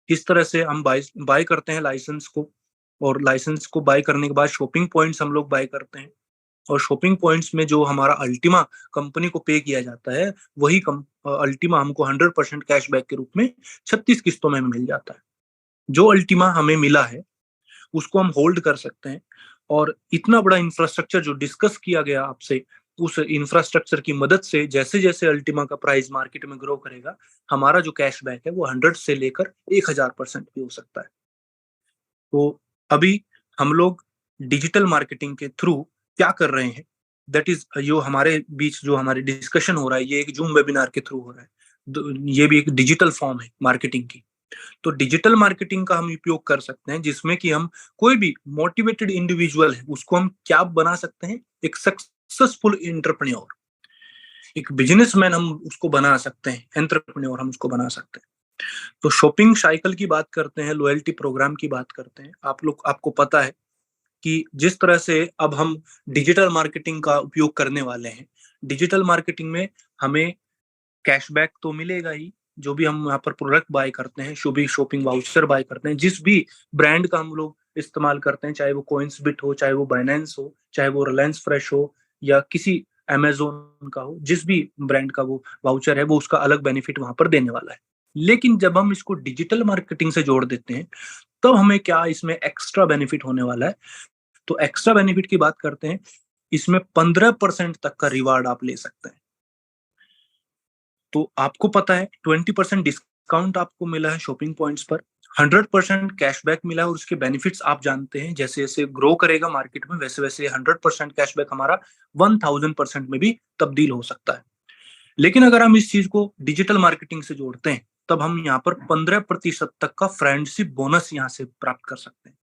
किस तरह से हम बाय बाय करते हैं लाइसेंस को, और लाइसेंस को बाय करने के बाद शॉपिंग पॉइंट्स हम लोग बाय करते हैं, और शॉपिंग पॉइंट्स में जो हमारा अल्टीमा कंपनी को पे किया जाता है, वही अल्टीमा हमको 100% कैशबैक के रूप में 36 किस्तों में मिल जाता है। जो अल्टीमा हमें मिला है उसको हम होल्ड कर सकते हैं, और इतना बड़ा इंफ्रास्ट्रक्चर जो डिस्कस किया गया आपसे, उस इंफ्रास्ट्रक्चर की मदद से जैसे जैसे अल्टीमा का प्राइस मार्केट में ग्रो करेगा, हमारा जो कैशबैक है वो 100 से लेकर 1000% भी हो सकता है। तो अभी हम लोग डिजिटल मार्केटिंग के थ्रू क्या कर रहे हैं, दैट इज जो हमारे बीच जो हमारी डिस्कशन हो रहा है, ये एक जूम वेबिनार के थ्रू हो रहा है। ये भी एक डिजिटल फॉर्म है मार्केटिंग की। तो डिजिटल मार्केटिंग का हम उपयोग कर सकते हैं, जिसमें कि हम कोई भी मोटिवेटेड इंडिविजुअल है उसको हम क्या बना सकते हैं, एक सक्सेसफुल एंटरप्रेन्योर, एक बिजनेसमैन हम उसको बना सकते हैं, एंटरप्रेन्योर हम उसको बना सकते हैं। तो शॉपिंग साइकिल की बात करते हैं, लॉयल्टी प्रोग्राम की बात करते हैं, आपको पता है कि जिस तरह से अब हम डिजिटल मार्केटिंग का उपयोग करने वाले हैं, डिजिटल मार्केटिंग में हमें कैशबैक तो मिलेगा ही, जो भी हम यहाँ पर प्रोडक्ट बाय करते हैं, जो भी शॉपिंग वाउचर बाय करते हैं, जिस भी ब्रांड का हम लोग इस्तेमाल करते हैं, चाहे वो कोइंसबिट हो, चाहे वो बाइनेंस हो, चाहे वो रिलायंस फ्रेश हो, या किसी अमेजोन का हो, जिस भी ब्रांड का वो वाउचर है, वो उसका अलग बेनिफिट वहां पर देने वाला है। लेकिन जब हम इसको डिजिटल मार्केटिंग से जोड़ देते हैं, तो हमें क्या इसमें एक्स्ट्रा बेनिफिट होने वाला है। तो एक्स्ट्रा बेनिफिट की बात करते हैं, इसमें 15% तक का रिवार्ड आप ले सकते हैं। तो आपको पता है 20% डिस्काउंट आपको मिला है शॉपिंग पॉइंट्स पर, 100% कैशबैक मिला है, और उसके बेनिफिट्स आप जानते हैं, जैसे जैसे ग्रो करेगा मार्केट में, वैसे वैसे 100% कैशबैक हमारा 1000% में भी तब्दील हो सकता है। लेकिन अगर हम इस चीज को डिजिटल मार्केटिंग से जोड़ते हैं, तब हम यहाँ पर 15% तक का फ्रेंडशिप बोनस यहाँ से प्राप्त कर सकते हैं,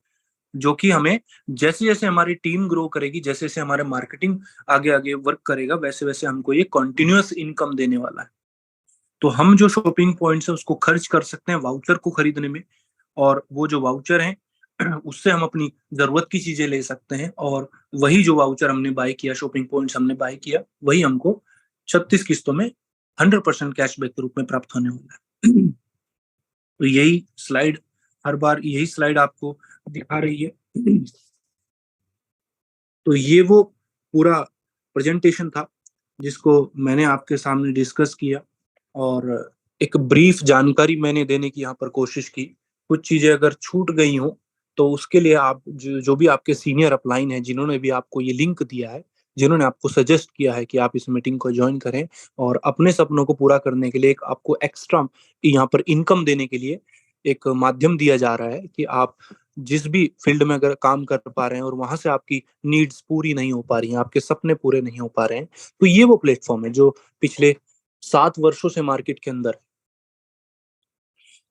जो कि हमें जैसे जैसे हमारी टीम ग्रो करेगी, जैसे जैसे हमारे मार्केटिंग आगे आगे वर्क करेगा, वैसे वैसे हमको ये कंटिन्यूअस इनकम देने वाला है। तो हम जो शॉपिंग पॉइंट्स है उसको खर्च कर सकते हैं वाउचर को खरीदने में, और वो जो वाउचर है उससे हम अपनी जरूरत की चीजें ले सकते हैं, और वही जो वाउचर हमने बाय किया, शॉपिंग पॉइंट्स हमने बाय किया, वही हमको 36 किस्तों में 100% कैशबैक के रूप में प्राप्त होने वाला है। तो यही स्लाइड, हर बार यही स्लाइड आपको दिखा रही है। तो ये वो पूरा प्रेजेंटेशन था जिसको मैंने आपके सामने डिस्कस किया, और एक ब्रीफ जानकारी मैंने देने की यहाँ पर कोशिश की। कुछ चीजें अगर छूट गई हो तो उसके लिए आप जो भी आपके सीनियर अपलाइन है, जिन्होंने भी आपको ये लिंक दिया है, जिन्होंने आपको सजेस्ट किया है कि आप इस मीटिंग को ज्वाइन करें, और अपने सपनों को पूरा करने के लिए एक आपको एक्स्ट्रा यहाँ पर इनकम देने के लिए एक माध्यम दिया जा रहा है, कि आप जिस भी फील्ड में अगर काम कर पा रहे हैं और वहां से आपकी नीड्स पूरी नहीं हो पा रही हैं, आपके सपने पूरे नहीं हो पा रहे हैं, तो ये वो प्लेटफॉर्म है जो पिछले 7 वर्षों से मार्केट के अंदर है।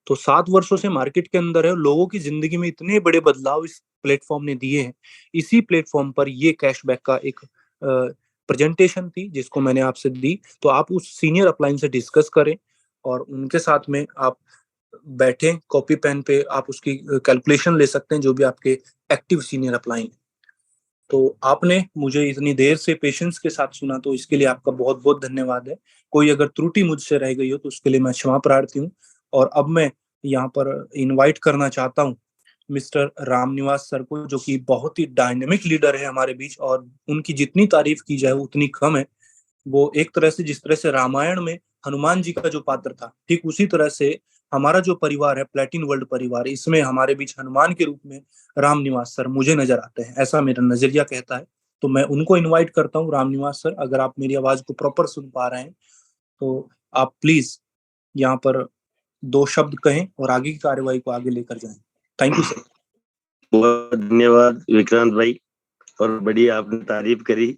तो 7 वर्षों से मार्केट के अंदर है, लोगों की जिंदगी में इतने बड़े बदलाव इस प्लेटफॉर्म ने दिए हैं। इसी प्लेटफॉर्म पर ये कैशबैक का एक प्रेजेंटेशन थी जिसको मैंने आपसे दी। तो आप उस सीनियर अपलाइन से डिस्कस करें, और उनके साथ में आप बैठे, कॉपी पेन पे आप उसकी कैलकुलेशन ले सकते हैं, जो भी आपके एक्टिव सीनियर अपलाइन है। तो आपने मुझे इतनी देर से पेशेंस के साथ सुना, तो इसके लिए आपका बहुत बहुत धन्यवाद है। कोई अगर त्रुटि मुझसे रह गई हो तो उसके लिए मैं क्षमा प्रार्थी हूँ। और अब मैं यहाँ पर इनवाइट करना चाहता हूँ मिस्टर रामनिवास सर को, जो कि बहुत ही डायनेमिक लीडर है हमारे बीच, और उनकी जितनी तारीफ की जाए उतनी कम है। वो एक तरह से, जिस तरह से रामायण में हनुमान जी का जो पात्र था, ठीक उसी तरह से हमारा जो परिवार है, प्लेटिन वर्ल्ड परिवार, इसमें हमारे बीच हनुमान के रूप में राम निवास सर मुझे नजर आते हैं, ऐसा मेरा नजरिया कहता है। तो मैं उनको इनवाइट करता हूँ। राम निवास सर, अगर आप मेरी आवाज को प्रॉपर सुन पा रहे हैं तो आप प्लीज यहाँ पर 2 शब्द कहें और आगे की कार्यवाही को आगे लेकर जाएं। Thank you sir. बहुत धन्यवाद विक्रांत भाई, और बड़ी आपने तारीफ करी।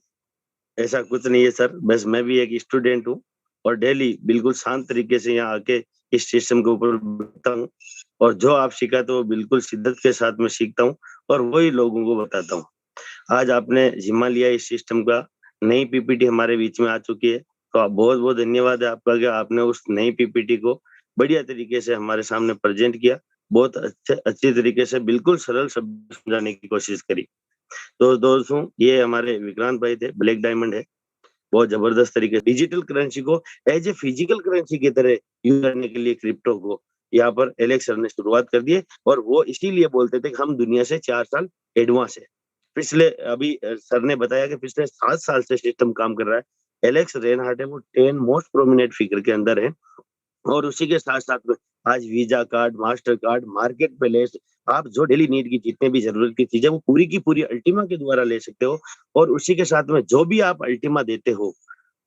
ऐसा कुछ नहीं है सर, बस मैं भी एक स्टूडेंट हूँ, और डेली बिल्कुल शांत तरीके से यहाँ आके इस सिस्टम के ऊपर बताता हूँ, और जो आप सिखाते हो बिल्कुल शिद्दत के साथ मैं सीखता हूँ और वही लोगों को बताता हूँ। आज आपने जिम्मा लिया इस सिस्टम का, नई पीपीटी हमारे बीच में आ चुकी है, तो आप बहुत-बहुत धन्यवाद है आपका कि आपने उस नई पीपीटी को बढ़िया तरीके से हमारे सामने प्रेज़ेंट किया। बहुत अच्छी तरीके से बिल्कुल सरल शब्द में समझाने की कोशिश करी। तो दोस्तों, ये हमारे विक्रांत भाई थे, ब्लैक डायमंड है। बहुत ज़बरदस्त तरीके से डिजिटल करेंसी को एज़ ए फिजिकल करेंसी की तरह यूज़ करने के लिए क्रिप्टो को यहाँ पर एलेक्स सर ने शुरुआत कर दी है, और वो इसीलिए बोलते थे कि हम दुनिया से 4 साल एडवांस है। पिछले अभी सर ने बताया कि पिछले 7 साल से सिस्टम काम कर रहा है। एलेक्स रेनहार्ट है, वो 10 मोस्ट प्रोमिनेंट फिगर के अंदर है। और उसी के साथ-साथ में आज visa card, master card, market place, आप जो डेली नीड की जितने भी ज़रूरत की चीज़ें वो पूरी की पूरी अल्टीमा के द्वारा ले सकते हो, और उसी के साथ में जो भी आप अल्टीमा देते हो,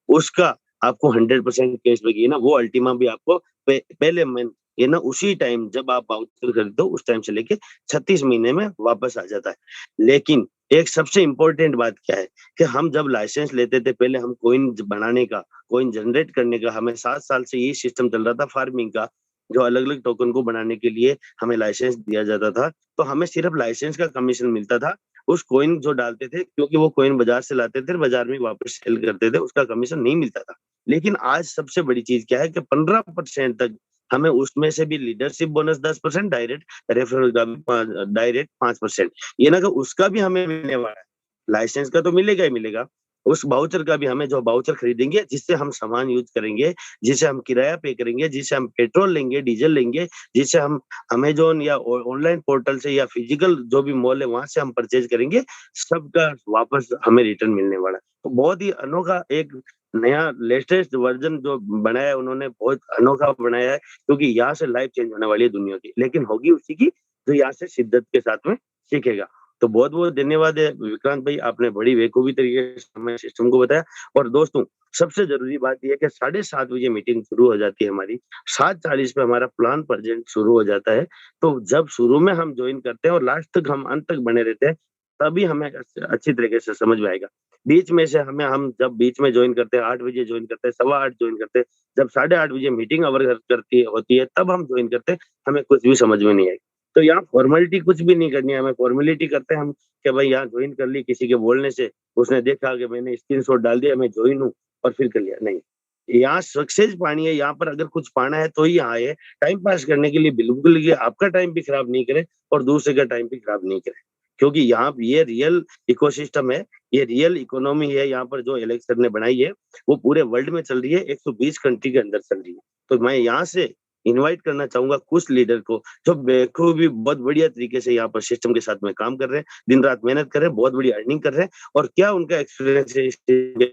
उसका आपको 100% कैशबैक, ये ना वो अल्टीमा भी आपको पहले मंथ, ये ना उसी टाइम जब आप वाउचर खरीदते हो उस टाइम से लेके 36 महीने में वापस आ जाता है। लेकिन एक सबसे इम्पोर्टेंट बात क्या है कि हम जब लाइसेंस लेते थे, पहले हम कॉइन बनाने का, कॉइन जनरेट करने का, हमें 7 साल से यही सिस्टम चल रहा था फार्मिंग का, जो अलग-अलग टोकन को बनाने के लिए हमें लाइसेंस दिया जाता था। तो हमें सिर्फ लाइसेंस का कमीशन मिलता था। उस कॉइन जो डालते थे, क्योंकि वो कॉइन बाज़ार से लाते थे, बाज़ार में वापस सेल करते थे, उसका कमीशन नहीं मिलता था। लेकिन आज सबसे बड़ी चीज़ क्या है कि 15% तक हमें उसमें से भी लीडरशिप बोनस 10%, डायरेक्ट रेफरल का भी डायरेक्ट 5%, ये ना कि उसका भी हमें मिलने वाला है। लाइसेंस का तो मिलेगा ही मिलेगा, उस वाउचर का भी, हमें जो वाउचर खरीदेंगे, जिससे हम सामान यूज़ करेंगे, जिससे हम किराया पे करेंगे, जिससे हम पेट्रोल लेंगे, डीज़ल लेंगे, जिससे हम अमेज़न या ऑनलाइन पोर्टल से या फिजिकल जो भी मॉल है वहाँ से हम परचेज़ करेंगे, सबका वापस हमें रिटर्न मिलने वाला है। तो बहुत ही अनोखा एक नया लेटेस्ट वर्ज़न जो बनाया है उन्होंने, बहुत अनोखा बनाया है, क्योंकि यहाँ से लाइफ़ चेंज होने वाली है दुनिया की, लेकिन होगी उसी की जो यहाँ से शिद्दत के साथ में सीखेगा। तो बहुत-बहुत धन्यवाद है विक्रांत भाई, आपने बड़ी बेखूबी तरीके से हमें सिस्टम को बताया। और दोस्तों, सबसे ज़रूरी बात ये है कि 7:30 बजे मीटिंग शुरू हो जाती है हमारी, 7:40 पे हमारा प्लान प्रेज़ेंट शुरू हो जाता है। तो जब शुरू में हम जॉइन करते हैं और लास्ट तक हम अंत तक बने रहते हैं, तभी हमें अच्छी तरीके से समझ में आएगा। बीच में से हम जब बीच में जॉइन करते हैं, 8 बजे जॉइन करते हैं, सवा 8 जॉइन करते हैं, जब 8:30 बजे मीटिंग अवर करती होती है, तब हम जॉइन करते हैं, हमें कुछ भी समझ में नहीं आएगी। तो यहाँ फ़ॉर्मेलिटी कुछ भी नहीं करनी है, हमें फ़ॉर्मेलिटी करते हैं हम कि भाई यहाँ जॉइन कर ली, किसी के बोलने से, उसने देखा कि मैंने स्क्रीनशॉट डाल दिया, मैं जॉइन हूँ और फिर कर लिया, नहीं। यहाँ सक्सेस पानी है, यहाँ पर अगर कुछ पाना है तो ही यहाँ आए, टाइम पास करने के लिए बिल्कुल ये आपका टाइम भी खराब नहीं करें और दूसरे का टाइम भी खराब नहीं करें। क्योंकि यहाँ ये रियल इकोसिस्टम है, ये रियल इकोनॉमी है, यहाँ पर जो एलेक्स सर ने बनाई है, वो पूरे वर्ल्ड में चल रही है, 120 कंट्री के अंदर चल रही है। तो मैं यहाँ से इनवाइट करना चाहूँगा कुछ लीडर को, जो बेखूबी बहुत बढ़िया तरीके से यहाँ पर सिस्टम के साथ में काम कर रहे हैं, दिन-रात मेहनत कर रहे हैं, बहुत बड़ी अर्निंग कर रहे हैं, और क्या उनका एक्सपीरियंस है इस चीज़ में,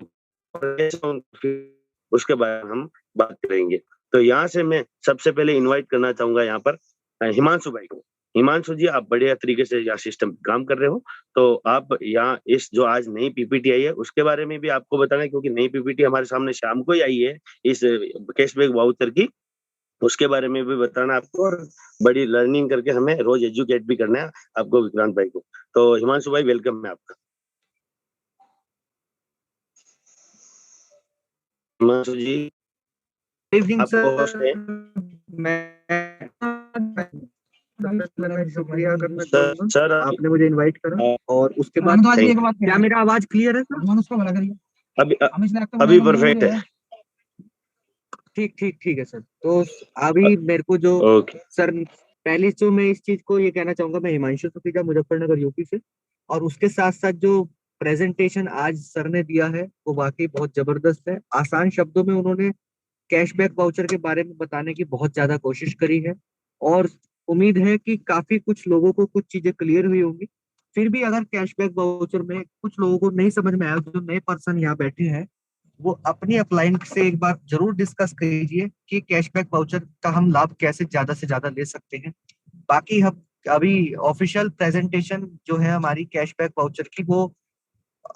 और कैसे उसके बारे में हम बात करेंगे। तो यहाँ से मैं सबसे पहले इनवाइट करना चाहूँगा यहाँ पर हिमांशु भाई को। हिमांशु जी, आप बढ़िया तरीके से यहाँ सिस्टम पे काम कर रहे हो, तो आप यहाँ इस जो आज नई पीपीटी आई है, उसके बारे में भी आपको बताना है, क्योंकि नई पीपीटी हमारे सामने शाम को ही आई है, इस कैशबैक वाउचर की, उसके बारे में भी बताना आपको, और बड़ी लर्निंग करके हमें रोज़ एजुकेट भी करना है आपको, विक्रांत भाई को। तो हिमांशु भाई, वेलकम है आपका। हिमांशु जी, इवनिंग आपको होस्ट है। सर। मैं शुक्रिया करना सर चाहूंगा, सर आपने मुझे इनवाइट करा। अ, और उसके बाद क्या मेरा आवाज क्लियर है सर? अभी अभी परफेक्ट है। ठीक ठीक ठीक है सर। तो अभी मेरे को जो ओके। सर, पहले तो मैं इस चीज को ये कहना चाहूंगा, मैं हिमांशु सुखीजा, मुजफ्फरनगर यूपी से। और उसके साथ साथ जो प्रेजेंटेशन आज सर ने दिया है वो वाकई बहुत जबरदस्त है। आसान शब्दों में उन्होंने कैशबैक वाउचर के बारे में बताने की बहुत ज्यादा कोशिश करी है, और उम्मीद है कि काफी कुछ लोगों को कुछ चीजें क्लियर हुई होंगी। फिर भी अगर कैशबैक वाउचर में कुछ लोगों को नहीं समझ में आया, तो जो नए पर्सन यहाँ बैठे हैं वो अपनी अपलाइन से एक बार जरूर डिस्कस कीजिए कि कैशबैक वाउचर का हम लाभ कैसे ज्यादा से ज्यादा ले सकते हैं। बाकी हम अभी ऑफिशियल प्रेजेंटेशन जो है हमारी कैशबैक वाउचर की, वो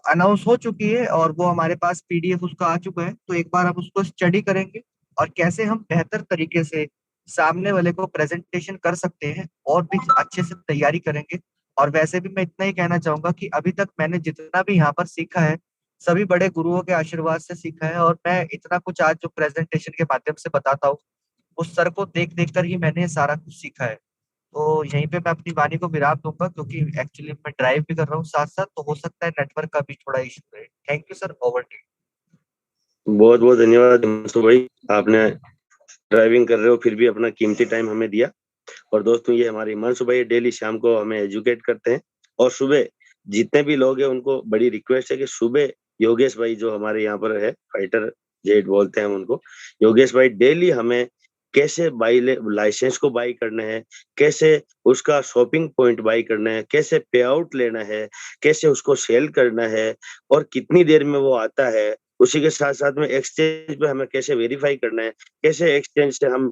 अनाउंस हो चुकी है और वो हमारे पास पीडीएफ उसका आ चुका है। तो एक बार हम उसको स्टडी करेंगे और कैसे हम बेहतर तरीके से सामने वाले को प्रेजेंटेशन कर सकते हैं, और भी अच्छे से तैयारी करेंगे। और वैसे भी मैं इतना ही कहना चाहूंगा कि अभी तक मैंने जितना भी यहाँ पर सीखा है, सभी बड़े गुरुओं के आशीर्वाद से सीखा है। और मैं इतना कुछ आज जो प्रेजेंटेशन के माध्यम से बताता हूँ, उस सर को देख देख कर ही मैंने सारा कुछ सीखा है। तो यहीं पे मैं अपनी वाणी को विराम दूंगा, क्योंकि एक्चुअली मैं ड्राइव भी कर रहा हूँ साथ साथ, तो हो सकता है नेटवर्क का भी थोड़ा इशू रहे। Thank you sir, over to बहुत बहुत धन्यवाद हिमांशु भाई, आपने ड्राइविंग कर रहे हो फिर भी अपना कीमती टाइम हमें दिया। और दोस्तों, ये हमारे हिमांशु भाई डेली शाम को हमें एजुकेट करते हैं। और सुबह जितने भी लोग हैं उनको बड़ी रिक्वेस्ट है कि सुबह योगेश भाई जो हमारे यहाँ पर है, फाइटर जेट बोलते हैं हम उनको, योगेश भाई डेली हमें कैसे लाइसेंस को बाई करना है, कैसे उसका शॉपिंग पॉइंट बाई करना है, कैसे पे आउट लेना है, कैसे उसको सेल करना है और कितनी देर में वो आता है। उसी के साथ साथ में एक्सचेंज पे हमें कैसे वेरीफाई करना है, कैसे एक्सचेंज से हम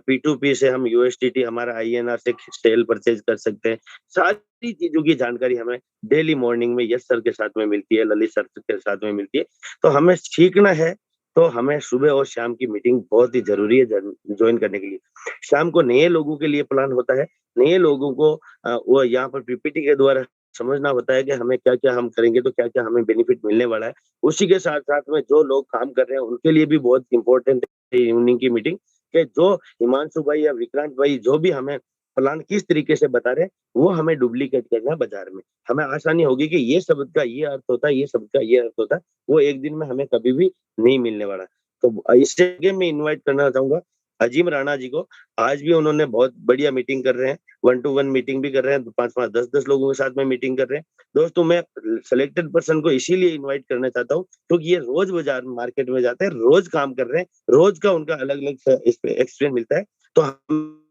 P2P से हम USDT हमारा INR से सेल परचेज कर सकते हैं। सारी चीजों की जानकारी हमें डेली मॉर्निंग में यश सर के साथ में मिलती है, ललित सर के साथ में मिलती है। तो हमें सीखना है, तो हमें सुबह और शाम की मीटिंग बहुत ही जरूरी है ज्वाइन करने के लिए। शाम को नए लोगों के लिए प्लान होता है, नए लोगों को वो यहाँ पर PPT के द्वारा समझना होता है कि हमें क्या-क्या हम करेंगे तो क्या-क्या हमें बेनिफिट मिलने वाला है। उसी के साथ-साथ में जो लोग काम कर रहे हैं उनके लिए भी बहुत इम्पोर्टेंट है इवनिंग की मीटिंग, कि जो हिमांशु भाई या विक्रांत भाई जो भी हमें प्लान किस तरीके से बता रहे हैं, वो हमें डुप्लीकेट करना है बाजार में। हमें आसानी होगी कि ये शब्द का ये अर्थ होता है, ये शब्द का ये अर्थ होता है, वो एक दिन में हमें कभी भी नहीं मिलने वाला। तो इससे आगे मैं इनवाइट करना चाहूँगा अजीम राणा जी को। आज भी उन्होंने बहुत बढ़िया मीटिंग कर रहे हैं, 1 टू 1 मीटिंग भी कर रहे हैं, 5-5, 10-10 लोगों के साथ में मीटिंग कर रहे हैं। दोस्तों, मैं सिलेक्टेड पर्सन को इसीलिए इनवाइट करना चाहता हूँ क्योंकि ये रोज बाजार मार्केट में जाते हैं, रोज काम कर रहे हैं, रोज का उनका अलग-अलग एक्सपीरियंस मिलता है। तो हम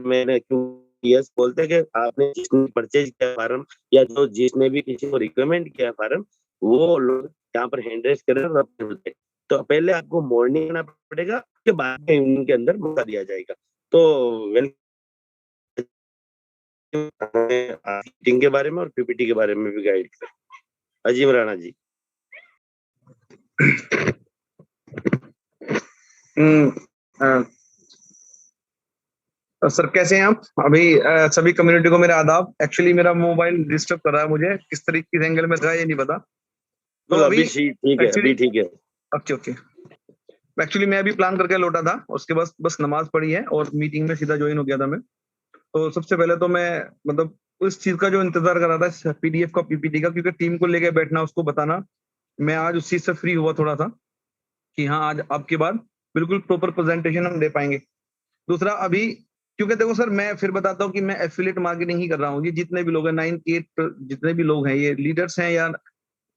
मैंने क्यों यस बोलते हैं कि आपने जिसने परचेज किया फार्म या जो जिसने भी किसी को रिकमेंड किया फार्म, वो लोग यहाँ पर हैंड रेज़ करें और अपने होते हैं। तो पहले आपको मॉर्निंग आना पड़ेगा, उसके बाद में इवनिंग के अंदर मौका दिया जाएगा। तो वेल मीटिंग के बारे में और PPT के बारे में भी गाइड करें। अजीम राणा जी। सर कैसे हैं आप? अभी सभी कम्युनिटी को मेरा आदाब। एक्चुअली मेरा मोबाइल डिस्टर्ब कर रहा है मुझे, किस तरीके के एंगल में था ये नहीं पता। तो बिल्कुल, अभी ठीक है, एक्चुअली अभी ठीक है। Okay okay. एक्चुअली मैं अभी प्लान करके लौटा था, उसके बाद बस नमाज पढ़ी है और मीटिंग में सीधा ज्वाइन हो गया था मैं। तो सबसे पहले तो मैं मतलब उस चीज का जो इंतजार कर रहा था PDF का PPT का, क्योंकि टीम को लेके बैठना उसको बताना, मैं आज उस चीज से फ्री हुआ थोड़ा सा कि हाँ आज आपके बाद बिल्कुल प्रॉपर प्रेजेंटेशन हम दे पाएंगे। दूसरा अभी क्योंकि देखो सर, मैं फिर बताता हूँ कि मैं एफिलिएट मार्केटिंग ही कर रहा हूँ। ये जितने भी लोग हैं 98 जितने भी लोग हैं, ये लीडर्स हैं या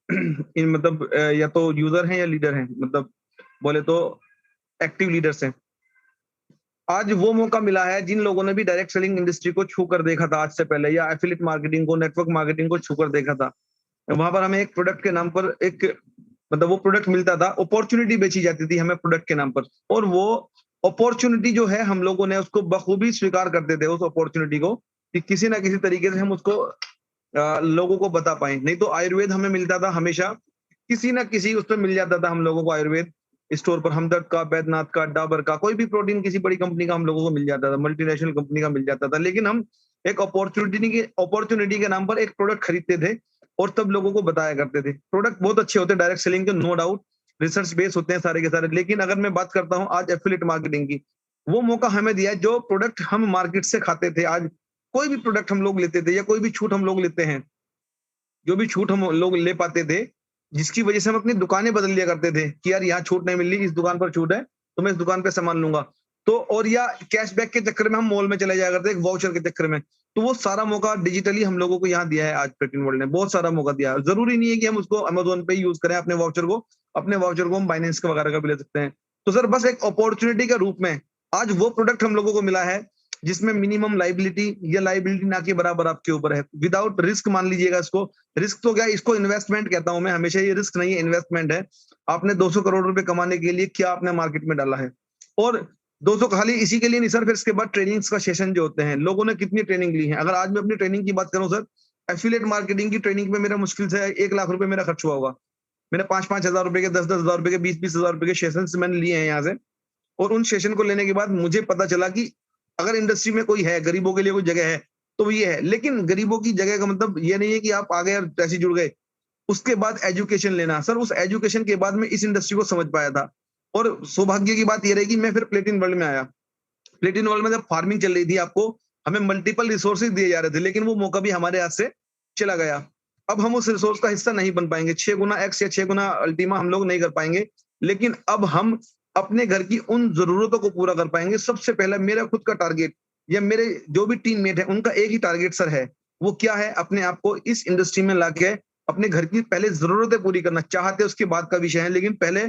इन मतलब या तो यूजर हैं या लीडर हैं, मतलब बोले तो एक्टिव लीडर्स हैं। आज वो मौका मिला है जिन लोगों ने भी डायरेक्ट सेलिंग इंडस्ट्री को छू कर देखा था आज से पहले, या एफिलिएट मार्केटिंग को, नेटवर्क मार्केटिंग को छू कर देखा था। वहां पर हमें एक प्रोडक्ट के नाम पर एक मतलब वो प्रोडक्ट मिलता था, अपॉर्चुनिटी बेची जाती थी हमें प्रोडक्ट के नाम पर, और वो अपॉर्चुनिटी जो है हम लोगों ने उसको बखूबी स्वीकार करते थे उस अपॉर्चुनिटी को, कि किसी ना किसी तरीके से हम उसको लोगों को बता पाए। नहीं तो आयुर्वेद हमें मिलता था हमेशा, किसी ना किसी उस पर मिल जाता था हम लोगों को आयुर्वेद स्टोर पर, हमदर्द का, बैद्यनाथ का, डाबर का, कोई भी प्रोटीन किसी बड़ी कंपनी का हम लोगों को मिल जाता था, मल्टीनेशनल कंपनी का मिल जाता था। लेकिन हम एक अपॉर्चुनिटी के नाम पर एक प्रोडक्ट खरीदते थे और तब लोगों को बताया करते थे। प्रोडक्ट बहुत अच्छे होते हैं डायरेक्ट सेलिंग के, नो डाउट, रिसर्च बेस होते हैं सारे के सारे। लेकिन अगर मैं बात करता हूँ आज एफिलिएट मार्केटिंग की, वो मौका हमें दिया है। जो प्रोडक्ट हम मार्केट से खाते थे, आज कोई भी प्रोडक्ट हम लोग लेते थे या कोई भी छूट हम लोग लेते हैं, जो भी छूट हम लोग ले पाते थे, जिसकी वजह से हम अपनी दुकानें बदल लिया करते थे कि यार यहाँ छूट नहीं मिल रही, इस दुकान पर छूट है तो मैं इस दुकान पे सामान लूंगा। तो और या कैशबैक के चक्कर में हम मॉल में चले जाया करते, एक वाउचर के चक्कर में। तो वो सारा मौका डिजिटली हम लोगों को यहाँ दिया है आज पेटीएम वर्ल्ड ने, बहुत सारा मौका दिया है। जरूरी नहीं है कि हम उसको अमेजोन पे यूज करें अपने वाउचर को हम बाइनेंस का वगैरह का भी ले सकते हैं। तो सर बस एक अपॉर्चुनिटी के रूप में आज वो प्रोडक्ट हम लोगों को मिला है जिसमें मिनिमम लाइबिलिटी या लाइबिलिटी ना के बराबर आपके ऊपर है, विदाउट रिस्क मान लीजिएगा इसको। रिस्क तो क्या, इसको इन्वेस्टमेंट कहता हूं मैं हमेशा, ये रिस्क नहीं है, इन्वेस्टमेंट है। आपने 200 करोड़ रुपए कमाने के लिए क्या आपने मार्केट में डाला है, और 200 खाली इसी के लिए नहीं सर, फिर इसके बाद ट्रेनिंग्स का सेशन जो होते हैं, लोगों ने कितनी ट्रेनिंग ली है। अगर आज मैं अपनी ट्रेनिंग की बात करूं सर, एफिलिएट मार्केटिंग की ट्रेनिंग में मेरा मुश्किल से 1 लाख रुपए मेरा खर्च हुआ होगा। मैंने 5-5 हजार रुपए के, 10-10 हजार रुपए के, 20-20 हजार रुपए के सेशन मैंने लिए हैं यहाँ से। और उन सेशन को लेने के बाद मुझे पता चला कि अगर इंडस्ट्री में कोई है, गरीबों के लिए कोई जगह है तो ये है। लेकिन गरीबों की जगह का मतलब ये नहीं है कि आप आ गए और पैसे जुड़ गए। उसके बाद एजुकेशन लेना। सर उस एजुकेशन के बाद मैं इस इंडस्ट्री को समझ पाया था, और सौभाग्य की बात ये रही कि मैं फिर प्लेटिन वर्ल्ड में आया। प्लेटिन वर्ल्ड में जब फार्मिंग चल रही थी, आपको हमें मल्टीपल रिसोर्सेज दिए जा रहे थे, लेकिन वो मौका भी हमारे हाथ से चला गया। अब हम उस रिसोर्स का हिस्सा नहीं बन पाएंगे, 6 गुना एक्स या 6 गुना अल्टीमा हम लोग नहीं कर पाएंगे, लेकिन अब हम अपने घर की उन जरूरतों को पूरा कर पाएंगे। सबसे पहला मेरा खुद का टारगेट, या मेरे जो भी टीममेट है उनका एक ही टारगेट सर है, वो क्या है, अपने आप को इस इंडस्ट्री में लाके अपने घर की पहले जरूरतें पूरी करना चाहते, उसके बाद का विषय है, लेकिन पहले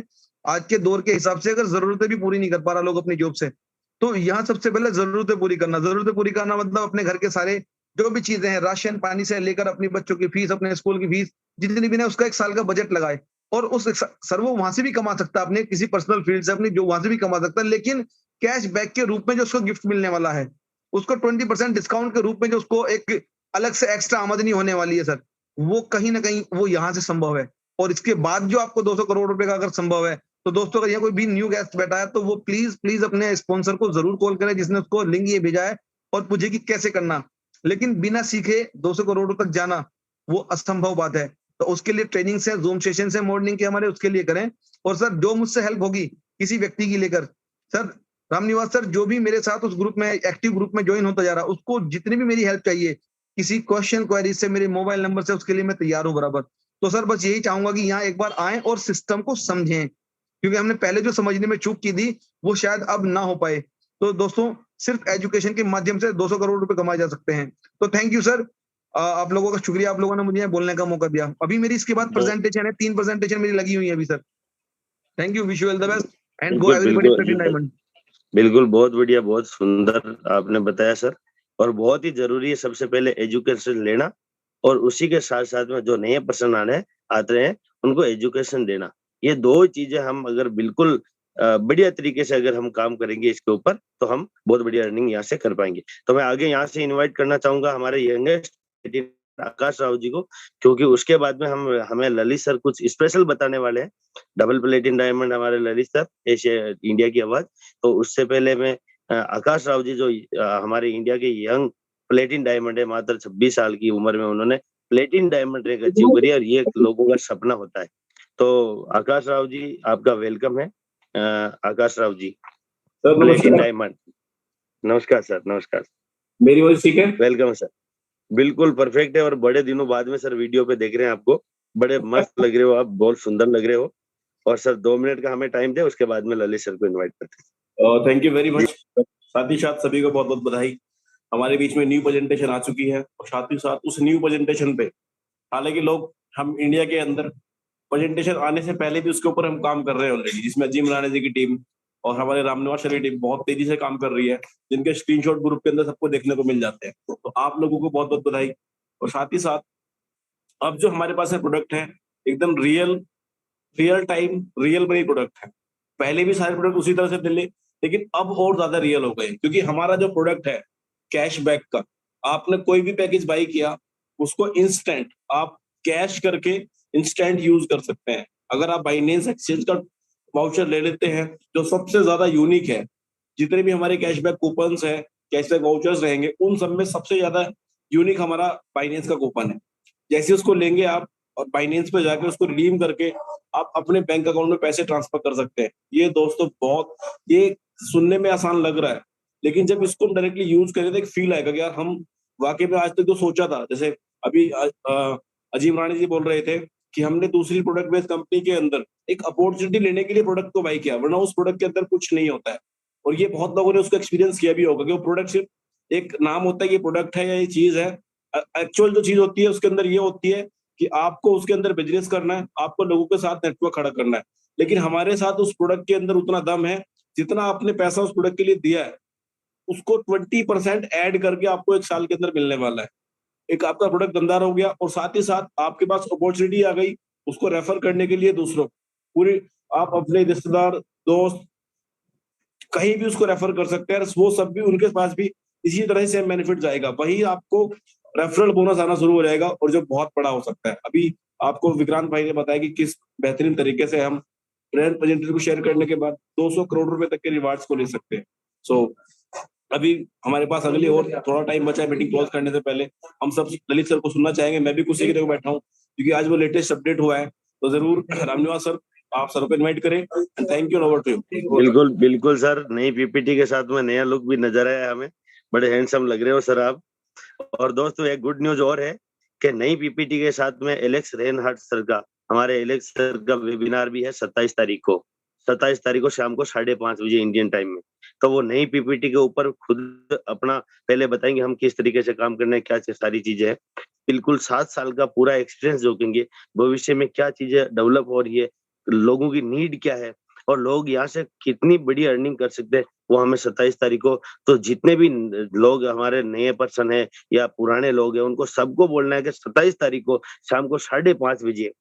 आज के दौर के हिसाब से अगर जरूरतें भी पूरी नहीं कर पा रहा लोग अपनी जॉब से, तो यहाँ सबसे पहले जरूरतें पूरी करना। जरूरतें पूरी करना मतलब अपने घर के सारे जो भी चीजें हैं, राशन पानी से लेकर अपने बच्चों की फीस, अपने स्कूल की फीस, जितनी भी ना, उसका एक साल का बजट लगाए। और उस सर वो वहां से भी कमा सकता है, अपने किसी पर्सनल फील्ड से अपनी जो वहां से भी कमा सकता है, लेकिन कैश बैक के रूप में जो उसको गिफ्ट मिलने वाला है, उसको 20% डिस्काउंट के रूप में जो उसको एक अलग से एक्स्ट्रा आमदनी होने वाली है सर, वो कहीं ना कहीं वो यहाँ से संभव है। और इसके बाद जो आपको 200 करोड़ रुपए का अगर संभव है, तो दोस्तों अगर यहाँ कोई भी न्यू गेस्ट बैठा है, तो वो प्लीज प्लीज अपने स्पॉन्सर को जरूर कॉल करें जिसने उसको लिंक ये भेजा है, और पूछे कि कैसे करना। लेकिन बिना सीखे 200 करोड़ तक जाना वो असंभव बात है। तो उसके लिए ट्रेनिंग से, जूम सेशन से, मॉर्निंग के हमारे, उसके लिए करें। और सर जो मुझसे हेल्प होगी किसी व्यक्ति की लेकर, सर रामनिवास सर जो भी मेरे साथ उस ग्रुप में, एक्टिव ग्रुप में ज्वाइन होता जा रहा है, उसको जितनी भी मेरी हेल्प चाहिए किसी क्वेश्चन क्वेरी से, मेरे मोबाइल नंबर से, उसके लिए मैं तैयार हूँ बराबर। तो सर बस यही चाहूंगा कि यहाँ एक बार आए और सिस्टम को समझें, क्योंकि हमने पहले जो समझने में चूक की थी वो शायद अब ना हो पाए। तो दोस्तों सिर्फ एजुकेशन के माध्यम से 200 करोड़ रुपए कमाए जा सकते हैं। तो थैंक यू सर, आप लोगों का शुक्रिया, आप लोगों ने मुझे बोलने का मौका दिया। अभी मेरी इसके बाद प्रेजेंटेशन है, 3 प्रेजेंटेशन मेरी लगी हुई है अभी sir. Thank you, wish you all the best and go बिल्कुल एवरीबॉडी बिल्कुल प्लेटिन डायमंड। बिल्कुल, बहुत बढ़िया, बहुत सुंदर आपने बताया सर। और बहुत ही जरूरी है सबसे पहले एजुकेशन लेना, और उसी के साथ साथ में जो नए पर्सन आते हैं उनको एजुकेशन देना। ये दो चीजें हम अगर बिल्कुल बढ़िया तरीके से अगर हम काम करेंगे इसके ऊपर, तो हम बहुत बढ़िया अर्निंग यहाँ से कर पाएंगे। तो मैं आगे यहाँ से इनवाइट करना चाहूंगा हमारे यंगेस्ट आकाश राव जी को, क्योंकि उसके बाद में हमें ललित सर कुछ स्पेशल बताने वाले हैं। डबल प्लेटिन डायमंड हमारे ललित सर, एशिया इंडिया की आवाज। तो उससे पहले मैं आकाश राव जी जो हमारे इंडिया के यंग प्लेटिन डायमंड है, मात्र 26 साल की उम्र में उन्होंने प्लेटिन डायमंड रैंक अचीव करी है, और ये लोगों का सपना होता है। तो आकाश राव जी आपका वेलकम है। आकाश राव जी, सर प्लेटिन नमस्कार। डायमंड। नमस्कार सर, नमस्कार। मेरी वॉइस ठीक है? वेलकम सर, बिल्कुल परफेक्ट है। और बड़े दिनों बाद में सर वीडियो पे देख रहे हैं आपको, बड़े मस्त लग रहे हो आप, बहुत सुंदर लग रहे हो। और सर 2 मिनट का हमें टाइम दे, उसके बाद में ललित सर को इनवाइट करते हैं। Thank you very much. साथ ही साथ सभी को बहुत बहुत बधाई। हमारे बीच में न्यू प्रेजेंटेशन आ चुकी है, और साथ ही साथ उस न्यू प्रेजेंटेशन पे, हालांकि लोग, हम इंडिया के अंदर प्रेजेंटेशन आने से पहले भी उसके ऊपर हम काम कर रहे हैं ऑलरेडी, जिसमें अजीम राणा जी की टीम और हमारे रामनिवास सर की टीम बहुत तेजी से काम कर रही है, जिनके स्क्रीनशॉट ग्रुप के अंदर सबको देखने को मिल जाते हैं। तो आप लोगों को बहुत बहुत बधाई। और साथ ही साथ अब जो हमारे पास है प्रोडक्ट है, एकदम real time real money product है। पहले भी सारे प्रोडक्ट उसी तरह से मिले, लेकिन अब और ज्यादा रियल हो गए, क्योंकि हमारा जो प्रोडक्ट है कैशबैक का, आपने कोई भी पैकेज बाई किया, उसको इंस्टेंट आप कैश करके इंस्टेंट यूज कर सकते हैं। अगर आप बाइनेंस एक्सचेंज का वाउचर ले लेते हैं, जो सबसे ज्यादा यूनिक है, जितने भी हमारे कैशबैक कूपन्स है, कैशबैक वाउचर्स रहेंगे, उन सब में सबसे ज्यादा यूनिक हमारा बाइनेंस का कूपन है। जैसे उसको लेंगे आप, और बाइनेंस पे जाके उसको रिडीम करके आप अपने बैंक अकाउंट में पैसे ट्रांसफर कर सकते हैं। ये दोस्तों बहुत, ये सुनने में आसान लग रहा है, लेकिन जब इसको डायरेक्टली यूज करें तो एक फील आएगा कि यार हम वाकई में आज तक जो सोचा था, जैसे अभी अजीम राणी जी बोल रहे थे कि हमने दूसरी प्रोडक्ट बेस्ड कंपनी के अंदर एक अपॉर्चुनिटी लेने के लिए प्रोडक्ट को बाई किया, वरना उस प्रोडक्ट के अंदर कुछ नहीं होता है। और ये बहुत लोगों ने उसको एक्सपीरियंस किया भी होगा कि वो प्रोडक्ट सिर्फ एक नाम होता है, ये प्रोडक्ट है या ये चीज है। एक्चुअल जो चीज होती है उसके अंदर ये होती है कि आपको उसके अंदर बिजनेस करना है, आपको लोगों के साथ नेटवर्क खड़ा करना है। लेकिन हमारे साथ उस प्रोडक्ट के अंदर उतना दम है, जितना आपने पैसा उस प्रोडक्ट के लिए दिया है, उसको 20% ऐड करके आपको 1 साल के अंदर मिलने वाला है। एक आपका प्रोडक्ट दमदार हो गया, और साथ ही साथ आपके पास अपॉर्चुनिटी आ गई उसको रेफर करने के लिए दूसरों, पूरी आप अपने रिश्तेदार, दोस्त, कहीं भी उसको रेफर कर सकते हैं। वो सब भी, उनके पास भी इसी तरह से बेनिफिट जाएगा, वही आपको रेफरल बोनस आना शुरू हो जाएगा, और जो बहुत बड़ा हो सकता है। अभी आपको विक्रांत भाई ने बताया कि किस बेहतरीन तरीके से हम ब्रांड प्रेजेंटेशन को शेयर करने के बाद 200 करोड़ रुपए तक के रिवार्ड्स को ले सकते हैं। सो अभी हमारे पास अगली और थोड़ा टाइम बचा है मीटिंग क्लोज करने से पहले। हम सब ललित सर को सुनना चाहेंगे, मैं भी कुछ सीखने को बैठा हूँ, क्योंकि आज वो लेटेस्ट अपडेट हुआ है। तो जरूर रामनिवास सर, आप सर को इनवाइट करें। Thank you, over to you. बिल्कुल बिल्कुल सर, नई पीपीटी के साथ में नया लुक भी नजर आया हमें, बड़े हैंडसम लग रहे हो सर आप। और दोस्तों एक गुड न्यूज और है कि नई पीपीटी के साथ में एलेक्स रेनहार्ट सर का, हमारे एलेक्स सर का वेबिनार भी है 27 तारीख को। 27 तारीख को शाम को 5:30 बजे इंडियन टाइम में। तो वो नई पीपीटी के ऊपर खुद अपना पहले बताएंगे हम किस तरीके से काम करना है, क्या सारी चीजें है। बिल्कुल 7 साल का पूरा एक्सपीरियंस जोखेंगे, भविष्य में क्या चीजें डेवलप हो रही है, लोगों की नीड क्या है और लोग यहाँ से कितनी बड़ी अर्निंग कर सकते हैं, वो हमें 27 तारीख को। तो जितने भी लोग हमारे नए पर्सन है या पुराने लोग हैं, उनको सबको बोलना है कि 27 तारीख को शाम को 5:30 बजे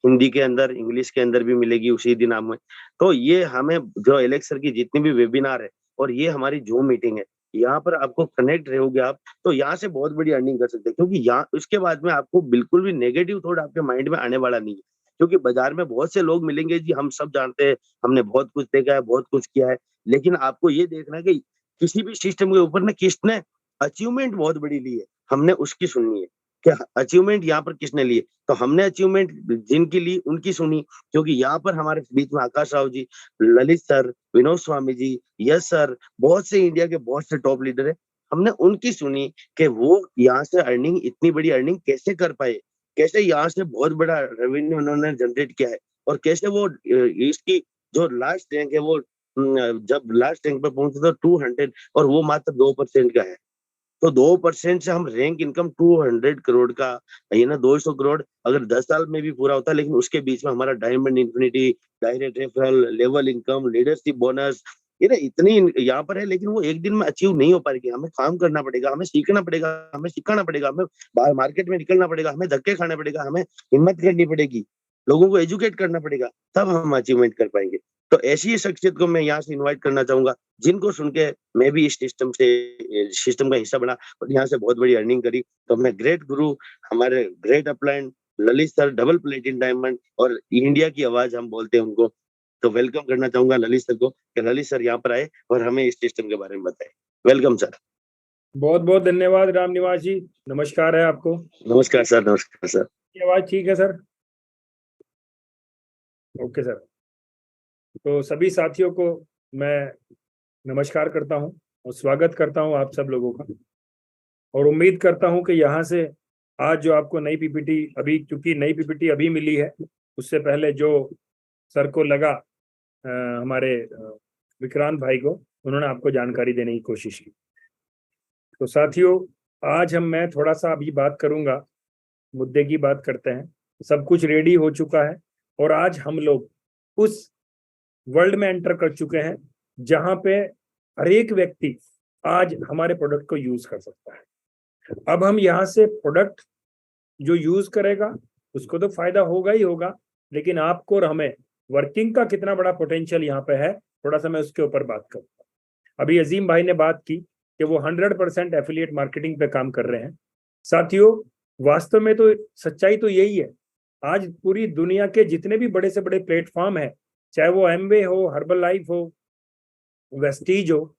हिंदी के अंदर, इंग्लिश के अंदर भी मिलेगी उसी दिन हमें। तो ये हमें जो एलेक्स सर की जितनी भी वेबिनार है और ये हमारी जूम मीटिंग है, यहाँ पर आपको कनेक्ट रहोगे आप, तो यहाँ से बहुत बड़ी अर्निंग कर सकते हैं। क्योंकि यहाँ उसके बाद में आपको बिल्कुल भी नेगेटिव थॉट आपके माइंड में आने वाला नहीं है। क्योंकि बाजार में बहुत से लोग मिलेंगे जी, हम सब जानते हैं, हमने बहुत कुछ देखा है, बहुत कुछ किया है, लेकिन आपको ये देखना है कि किसी भी सिस्टम के ऊपर ना किसने अचीवमेंट बहुत बड़ी ली है, हमने उसकी सुननी है। क्या अचीवमेंट यहाँ पर किसने लिए, तो हमने अचीवमेंट जिनकी ली उनकी सुनी। क्योंकि यहाँ पर हमारे बीच में आकाश Rao ji, Lalit sir, Vinod Swami ji, yes sir, बहुत से इंडिया के बहुत से टॉप लीडर है, हमने उनकी सुनी कि वो यहाँ से अर्निंग, इतनी बड़ी अर्निंग कैसे कर पाए, कैसे यहाँ से बहुत बड़ा रेवेन्यू उन्होंने जनरेट किया है, और कैसे वो इसकी जो लास्ट रैंक है वो जब लास्ट रैंक पे पहुंचे तो 200, और वो मात्र 2% का है। तो 2% से हम रैंक इनकम 200 करोड़ का, ये ना 200 करोड़ अगर 10 साल में भी पूरा होता, लेकिन उसके बीच में हमारा diamond infinity, direct referral, level income, leadership bonus, ये ना इतनी यहाँ पर है। लेकिन वो एक दिन में अचीव नहीं हो पाएगी, हमें काम करना पड़ेगा, हमें सीखना पड़ेगा, हमें सिखाना पड़ेगा, हमें बाहर मार्केट में निकलना पड़ेगा, हमें धक्के खाने पड़ेगा, हमें हिम्मत करनी पड़ेगी, लोगों को एजुकेट करना पड़ेगा, तब हम अचीवमेंट कर पाएंगे। तो ऐसी ही शख्सियत को मैं यहाँ से इन्वाइट करना चाहूंगा, जिनको सुन के मैं भी इस सिस्टम का हिस्सा बना और यहाँ से बहुत बड़ी अर्निंग करी। तो मैं ग्रेट गुरु, हमारे great upline Lalit sir, double platinum diamond और इंडिया की आवाज हम बोलते हैं उनको, तो वेलकम करना चाहूंगा ललित सर को कि ललित सर यहाँ पर आए और हमें इस सिस्टम के बारे में बताए। Welcome sir. बहुत बहुत धन्यवाद रामनिवास जी, नमस्कार है आपको। नमस्कार सर। नमस्कार सर। आवाज ठीक है सर? Okay sir. तो सभी साथियों को मैं नमस्कार करता हूं और स्वागत करता हूं आप सब लोगों का, और उम्मीद करता हूं कि यहाँ से आज जो आपको नई पीपीटी, अभी क्योंकि नई पीपीटी अभी मिली है, उससे पहले जो सर को लगा हमारे विक्रांत भाई को, उन्होंने आपको जानकारी देने की कोशिश की। तो साथियों, आज मैं थोड़ा सा अभी बात करूंगा, मुद्दे की बात करते हैं। सब कुछ रेडी हो चुका है और आज हम लोग उस वर्ल्ड में एंटर कर चुके हैं जहां पे हर एक व्यक्ति आज हमारे प्रोडक्ट को यूज कर सकता है। अब हम यहाँ से प्रोडक्ट जो यूज करेगा उसको तो फायदा होगा ही होगा, लेकिन आपको और हमें वर्किंग का कितना बड़ा पोटेंशियल यहाँ पे है, थोड़ा सा मैं उसके ऊपर बात करूंगा। अभी अजीम भाई ने बात की कि वो 100% एफिलिएट मार्केटिंग पे काम कर रहे हैं। साथियों, वास्तव में तो सच्चाई तो यही है। आज पूरी दुनिया के जितने भी बड़े से बड़े प्लेटफॉर्म है, चाहे वो एमवे हो, हर्बल लाइफ हो, वेस्टीज हो,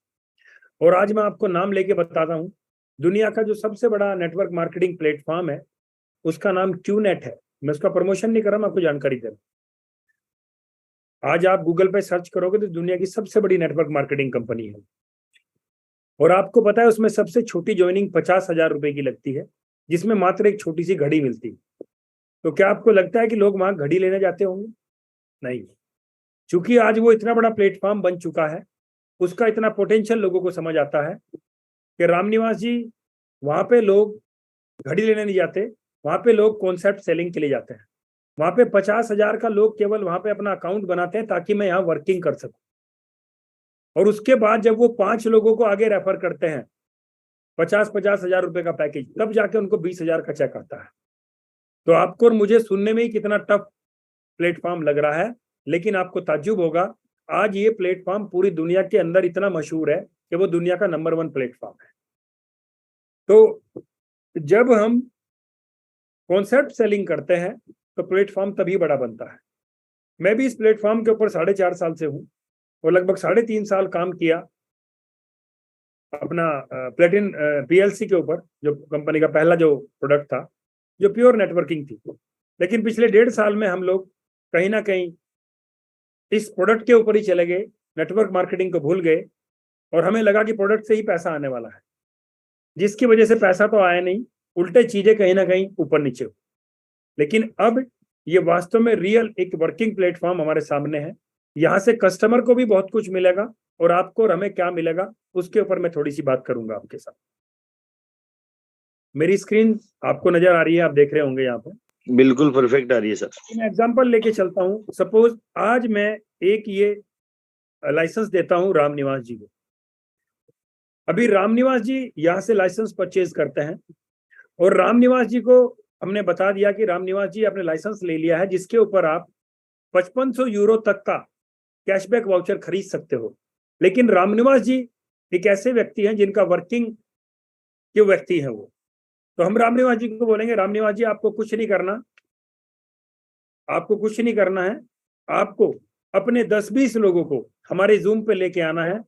और आज मैं आपको नाम लेके बताता हूँ, दुनिया का जो सबसे बड़ा नेटवर्क मार्केटिंग प्लेटफॉर्म है उसका नाम क्यूनेट है। मैं उसका प्रमोशन नहीं कर रहा, मैं आपको जानकारी दे रहा हूं। आज आप गूगल पे सर्च करोगे तो दुनिया की सबसे बड़ी नेटवर्क मार्केटिंग कंपनी है, और आपको पता है उसमें सबसे छोटी ज्वाइनिंग 50,000 रुपए की लगती है, जिसमें मात्र एक छोटी सी घड़ी मिलती है। तो क्या आपको लगता है कि लोग वहां घड़ी लेने जाते होंगे? नहीं। चूंकि आज वो इतना बड़ा प्लेटफॉर्म बन चुका है, उसका इतना पोटेंशियल लोगों को समझ आता है कि रामनिवास जी, वहां पे लोग घड़ी लेने नहीं जाते, वहां पे लोग कॉन्सेप्ट सेलिंग के लिए जाते हैं। वहां पे 50,000 का लोग केवल वहां पे अपना अकाउंट बनाते हैं ताकि मैं यहाँ वर्किंग कर सकूं, और उसके बाद जब वो 5 लोगों को आगे रेफर करते हैं 50-50 हजार रुपए का पैकेज, तब जाके उनको 20,000 का चेक आता है। तो आपको और मुझे सुनने में ही कितना टफ प्लेटफॉर्म लग रहा है, लेकिन आपको ताज्जुब होगा, आज ये प्लेटफॉर्म पूरी दुनिया के अंदर इतना मशहूर है कि वो दुनिया का नंबर 1 प्लेटफॉर्म है। तो जब हम कॉन्सेप्ट सेलिंग करते हैं तो प्लेटफॉर्म तभी बड़ा बनता है। मैं भी इस प्लेटफॉर्म के ऊपर 4.5 साल से हूँ और लगभग 3.5 साल काम किया अपना प्लेटिन पीएलसी के ऊपर, जो कंपनी का पहला जो प्रोडक्ट था, जो प्योर नेटवर्किंग थी। लेकिन पिछले 1.5 साल में हम लोग कहीं ना कहीं इस प्रोडक्ट के ऊपर ही चले गए, नेटवर्क मार्केटिंग को भूल गए और हमें लगा कि प्रोडक्ट से ही पैसा आने वाला है, जिसकी वजह से पैसा तो आया नहीं, उल्टे चीजें कहीं ना कहीं ऊपर नीचे हुई। लेकिन अब ये वास्तव में रियल एक वर्किंग प्लेटफॉर्म हमारे सामने है। यहाँ से कस्टमर को भी बहुत कुछ मिलेगा और आपको और हमें क्या मिलेगा उसके ऊपर मैं थोड़ी सी बात करूंगा आपके साथ। मेरी स्क्रीन आपको नजर आ रही है, आप देख रहे होंगे यहाँ पे, बिल्कुल परफेक्ट आ रही है सर। मैं एग्जांपल लेके चलता हूँ। सपोज आज मैं एक ये लाइसेंस देता हूँ रामनिवास जी को। अभी रामनिवास जी यहाँ से लाइसेंस परचेज करते हैं और रामनिवास जी को हमने बता दिया कि रामनिवास जी आपने लाइसेंस ले लिया है जिसके ऊपर आप 5500 यूरो तक का कैशबैक वाउचर खरीद सकते हो। लेकिन रामनिवास जी एक ऐसे व्यक्ति हैं जिनका वर्किंग के व्यक्ति है वो, तो हम रामनिवास जी को बोलेंगे रामनिवास जी आपको कुछ नहीं करना, आपको कुछ नहीं करना है, आपको अपने 10-20 लोगों को हमारे जूम पे लेके आना है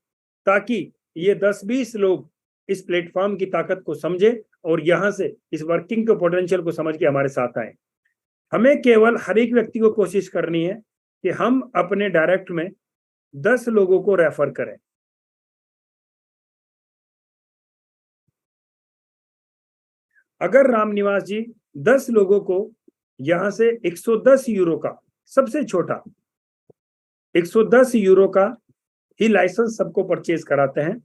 ताकि ये 10-20 लोग इस प्लेटफॉर्म की ताकत को समझे और यहाँ से इस वर्किंग के पोटेंशियल को समझ के हमारे साथ आए। हमें केवल हर एक व्यक्ति को कोशिश करनी है कि हम अपने डायरेक्ट में 10 लोगों को रेफर करें। अगर रामनिवास जी 10 लोगों को यहां से 110 यूरो का, सबसे छोटा 110 यूरो का ही लाइसेंस सबको परचेज कराते हैं,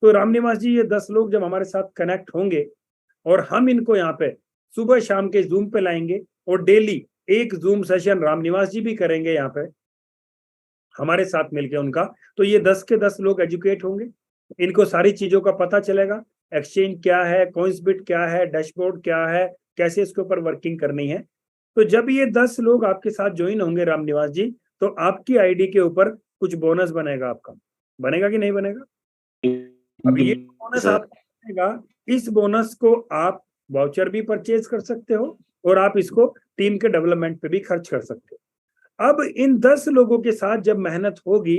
तो रामनिवास जी ये 10 लोग जब हमारे साथ कनेक्ट होंगे और हम इनको यहाँ पे सुबह शाम के जूम पे लाएंगे और डेली एक जूम सेशन रामनिवास जी भी करेंगे यहाँ पे हमारे साथ मिलके उनका, तो ये 10 के 10 लोग एजुकेट होंगे, इनको सारी चीजों का पता चलेगा, एक्सचेंज क्या है, कॉइंसबिट क्या है, डैशबोर्ड क्या है, कैसे इसके ऊपर वर्किंग करनी है। तो जब ये 10 लोग आपके साथ ज्वाइन होंगे रामनिवास जी, तो आपकी आईडी के ऊपर कुछ बोनस बनेगा, आपका बनेगा कि नहीं बनेगा? अब ये बोनस आपको बनेगा, इस बोनस को आप वाउचर भी परचेज कर सकते हो और आप इसको टीम के डेवलपमेंट पे भी खर्च कर सकते हो। अब इन 10 लोगों के साथ जब मेहनत होगी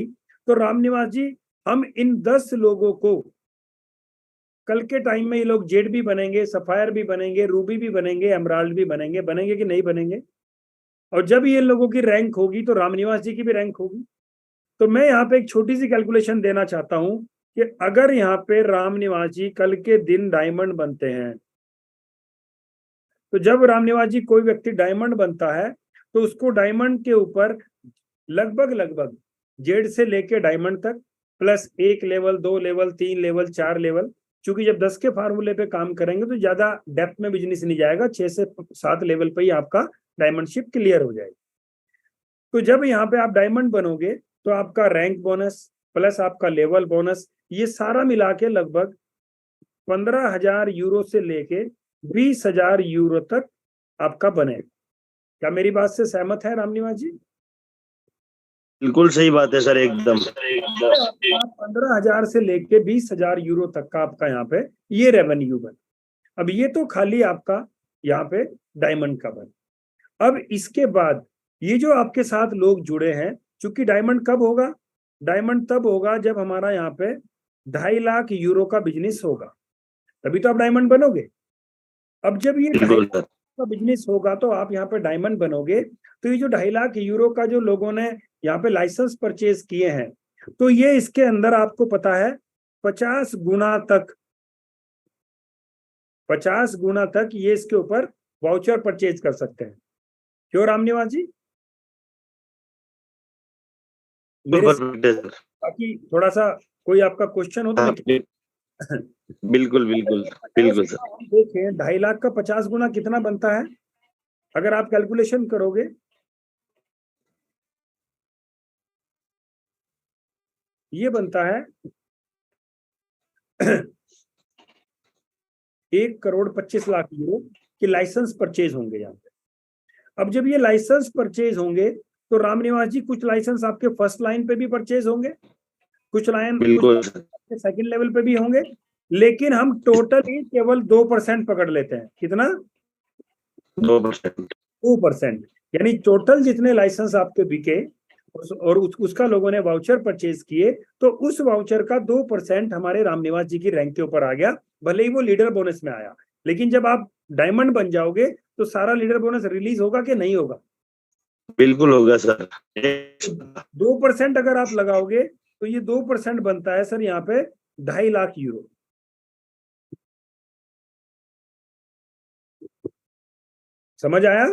तो रामनिवास जी हम इन 10 लोगों को कल के टाइम में ये लोग जेड भी बनेंगे, सफायर भी बनेंगे, रूबी भी बनेंगे, एमराल्ड भी बनेंगे, बनेंगे कि नहीं बनेंगे? और जब ये लोगों की रैंक होगी तो रामनिवास जी की भी रैंक होगी। तो मैं यहाँ पे एक छोटी सी कैलकुलेशन देना चाहता हूं कि अगर यहाँ पे रामनिवास जी कल के दिन डायमंड बनते हैं, तो जब रामनिवास जी कोई व्यक्ति डायमंड बनता है तो उसको डायमंड के ऊपर लगभग जेड से लेके डायमंड तक plus 1 level, 2 level, 3 level, 4 level, क्योंकि जब 10 के फार्मूले पे काम करेंगे तो ज्यादा डेप्थ में बिजनेस नहीं जाएगा, 6 से 7 लेवल पे ही आपका डायमंडशिप क्लियर हो जाएगी। तो जब यहाँ पे आप डायमंड बनोगे तो आपका रैंक बोनस प्लस आपका लेवल बोनस ये सारा मिला के लगभग 15,000 यूरो से लेके 20,000 यूरो तक आपका बनेगा। क्या मेरी बात से सहमत है रामनिवास जी? बिल्कुल सही बात है सर, एकदम। 15,000 से लेके 20,000 यूरो तक का आपका यहाँ पे ये रेवेन्यू बने। अब ये तो खाली आपका यहाँ पे डायमंड का बने। अब इसके बाद ये जो आपके साथ लोग जुड़े हैं, चूंकि डायमंड कब होगा? डायमंड तब होगा जब हमारा यहाँ पे 2.5 लाख यूरो का बिजनेस होगा, तभी तो आप डायमंड बनोगे। अब जब ये 2.5 लाख का बिजनेस होगा तो आप यहाँ पे डायमंड बनोगे, तो ये जो 2.5 लाख यूरो का जो लोगों ने यहाँ पे लाइसेंस परचेज किए हैं, तो ये इसके अंदर आपको पता है 50 गुना तक ये इसके ऊपर वाउचर परचेज कर सकते हैं। क्यों रामनिवास जी? बाकी थोड़ा सा कोई आपका क्वेश्चन हो तो बिल्कुल बिल्कुल बिल्कुल सर। देखें 2.5 लाख का 50 गुना कितना बनता है अगर आप कैलकुलेशन करोगे? ये बनता है 1,25,00,000 यूरो के लाइसेंस परचेज होंगे यहाँ पे। अब जब ये लाइसेंस परचेज होंगे तो रामनिवास जी कुछ लाइसेंस आपके फर्स्ट लाइन पे भी परचेज होंगे, कुछ सेकंड लेवल पे भी होंगे, लेकिन हम टोटल ही केवल 2% पकड़ लेते हैं। कितना? 2%। यानी टोटल जितने लाइसेंस आपके बिके और उसका लोगों ने वाउचर परचेज किए, तो उस वाउचर का 2% हमारे रामनिवास जी की रैंक के ऊपर आ गया, भले ही वो लीडर बोनस में आया। लेकिन जब आप डायमंड बन जाओगे तो सारा लीडर बोनस रिलीज होगा कि नहीं होगा? बिल्कुल होगा सर। 2% अगर आप लगाओगे तो ये 2% बनता है सर यहाँ पे 2.5 लाख यूरो। समझ आया?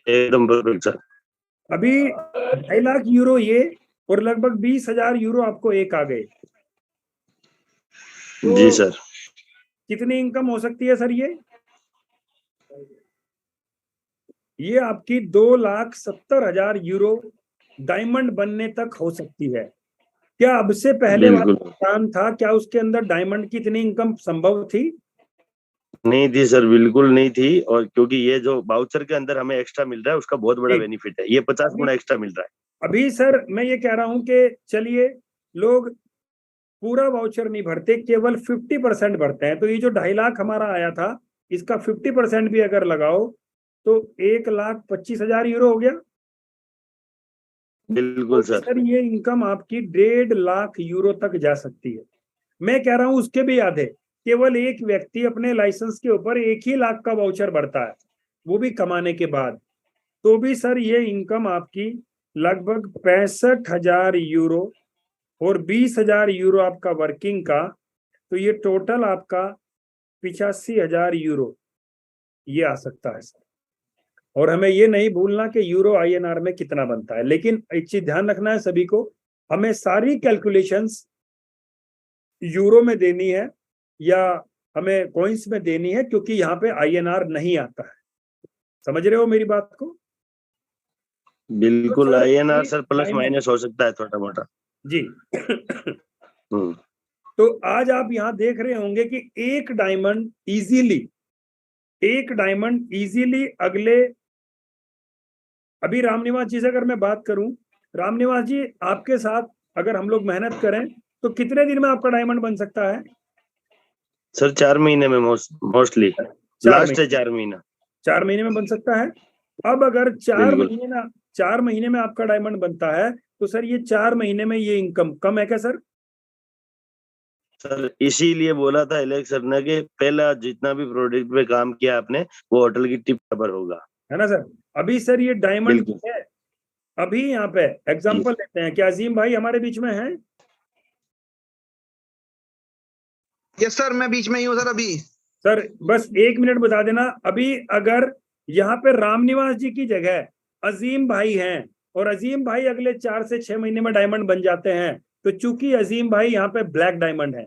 एकदम परफेक्ट सर। अभी 2.5 लाख यूरो ये और लगभग 20,000 यूरो आपको एक आ गए, तो जी सर। कितनी इनकम हो सकती है सर? ये आपकी 2,70,000 यूरो डायमंड बनने तक हो सकती है। क्या अब से पहले वाला बिल्कुल प्लान था, क्या उसके अंदर डायमंड की इतनी इनकम संभव थी? नहीं थी सर, बिल्कुल नहीं थी। और क्योंकि ये जो बाउचर के अंदर हमें एक्स्ट्रा मिल रहा है उसका बहुत बड़ा जी। बेनिफिट है, ये 50 अभी गुना एक्स्ट्रा मिल रहा है। अभी सर मैं ये कह रहा हूं कि चलिए लोग पूरा वाउचर नहीं भरते, केवल 50% भरते हैं, तो ये जो 2.5 लाख हमारा आया था इसका 50% भी अगर लगाओ तो 1,25,000 यूरो हो गया। बिल्कुल तो सर। सर ये इनकम आपकी 1.5 लाख यूरो तक जा सकती है। मैं कह रहा हूं उसके भी आधे, केवल एक व्यक्ति अपने लाइसेंस के ऊपर 1 ही लाख का वाउचर भरता है, वो भी कमाने के बाद, तो भी सर ये इनकम आपकी लगभग 65,000 यूरो और 20,000 यूरो आपका वर्किंग का, तो ये टोटल आपका 85,000 यूरो ये आ सकता है सर। और हमें ये नहीं भूलना कि यूरो INR में कितना बनता है, लेकिन एक चीज ध्यान रखना है सभी को, हमें सारी कैलकुलेशंस यूरो में देनी है या हमें कॉइंस में देनी है, क्योंकि यहाँ पे INR नहीं आता है। समझ रहे हो मेरी बात को? बिल्कुल तो सर INR एक सर प्लस डायमंड माइनस हो सकता है थोड़ा मोटा। जी हम्म। तो आज आप यहाँ देख रहे होंगे कि एक डायमंड इजीली अगले, अभी रामनिवास जी से अगर मैं बात करूं, रामनिवास जी आपके साथ अगर हम लोग मेहनत करें तो कितने दिन में आपका डायमंड बन सकता है? सर 4 महीने में मोस्टली, 4 लास्ट है महीने 4 महीना। 4 महीने में बन सकता है। अब अगर 4 बिल्कुल महीने में 4 महीने में आपका डायमंड बनता है तो सर ये 4 महीने में ये इनकम कम है क्या सर? सर, इसीलिए बोला था एलेक्स सर ने कि पहला जितना भी प्रोडक्ट पे काम किया आपने वो होटल की टिप कवर होगा, है ना सर? अभी सर ये डायमंड बिल्कुल है, अभी यहाँ पे एग्जांपल जी। लेते हैं, क्या अजीम भाई हमारे बीच में है? यस सर, मैं बीच में ही हूँ सर अभी। सर बस 1 मिनट बता देना, अभी अगर यहाँ पे रामनिवास जी की जगह अजीम भाई हैं और अजीम भाई अगले 4 से 6 महीने में डायमंड बन जाते हैं, तो चूंकि अजीम भाई यहाँ पे ब्लैक डायमंड है,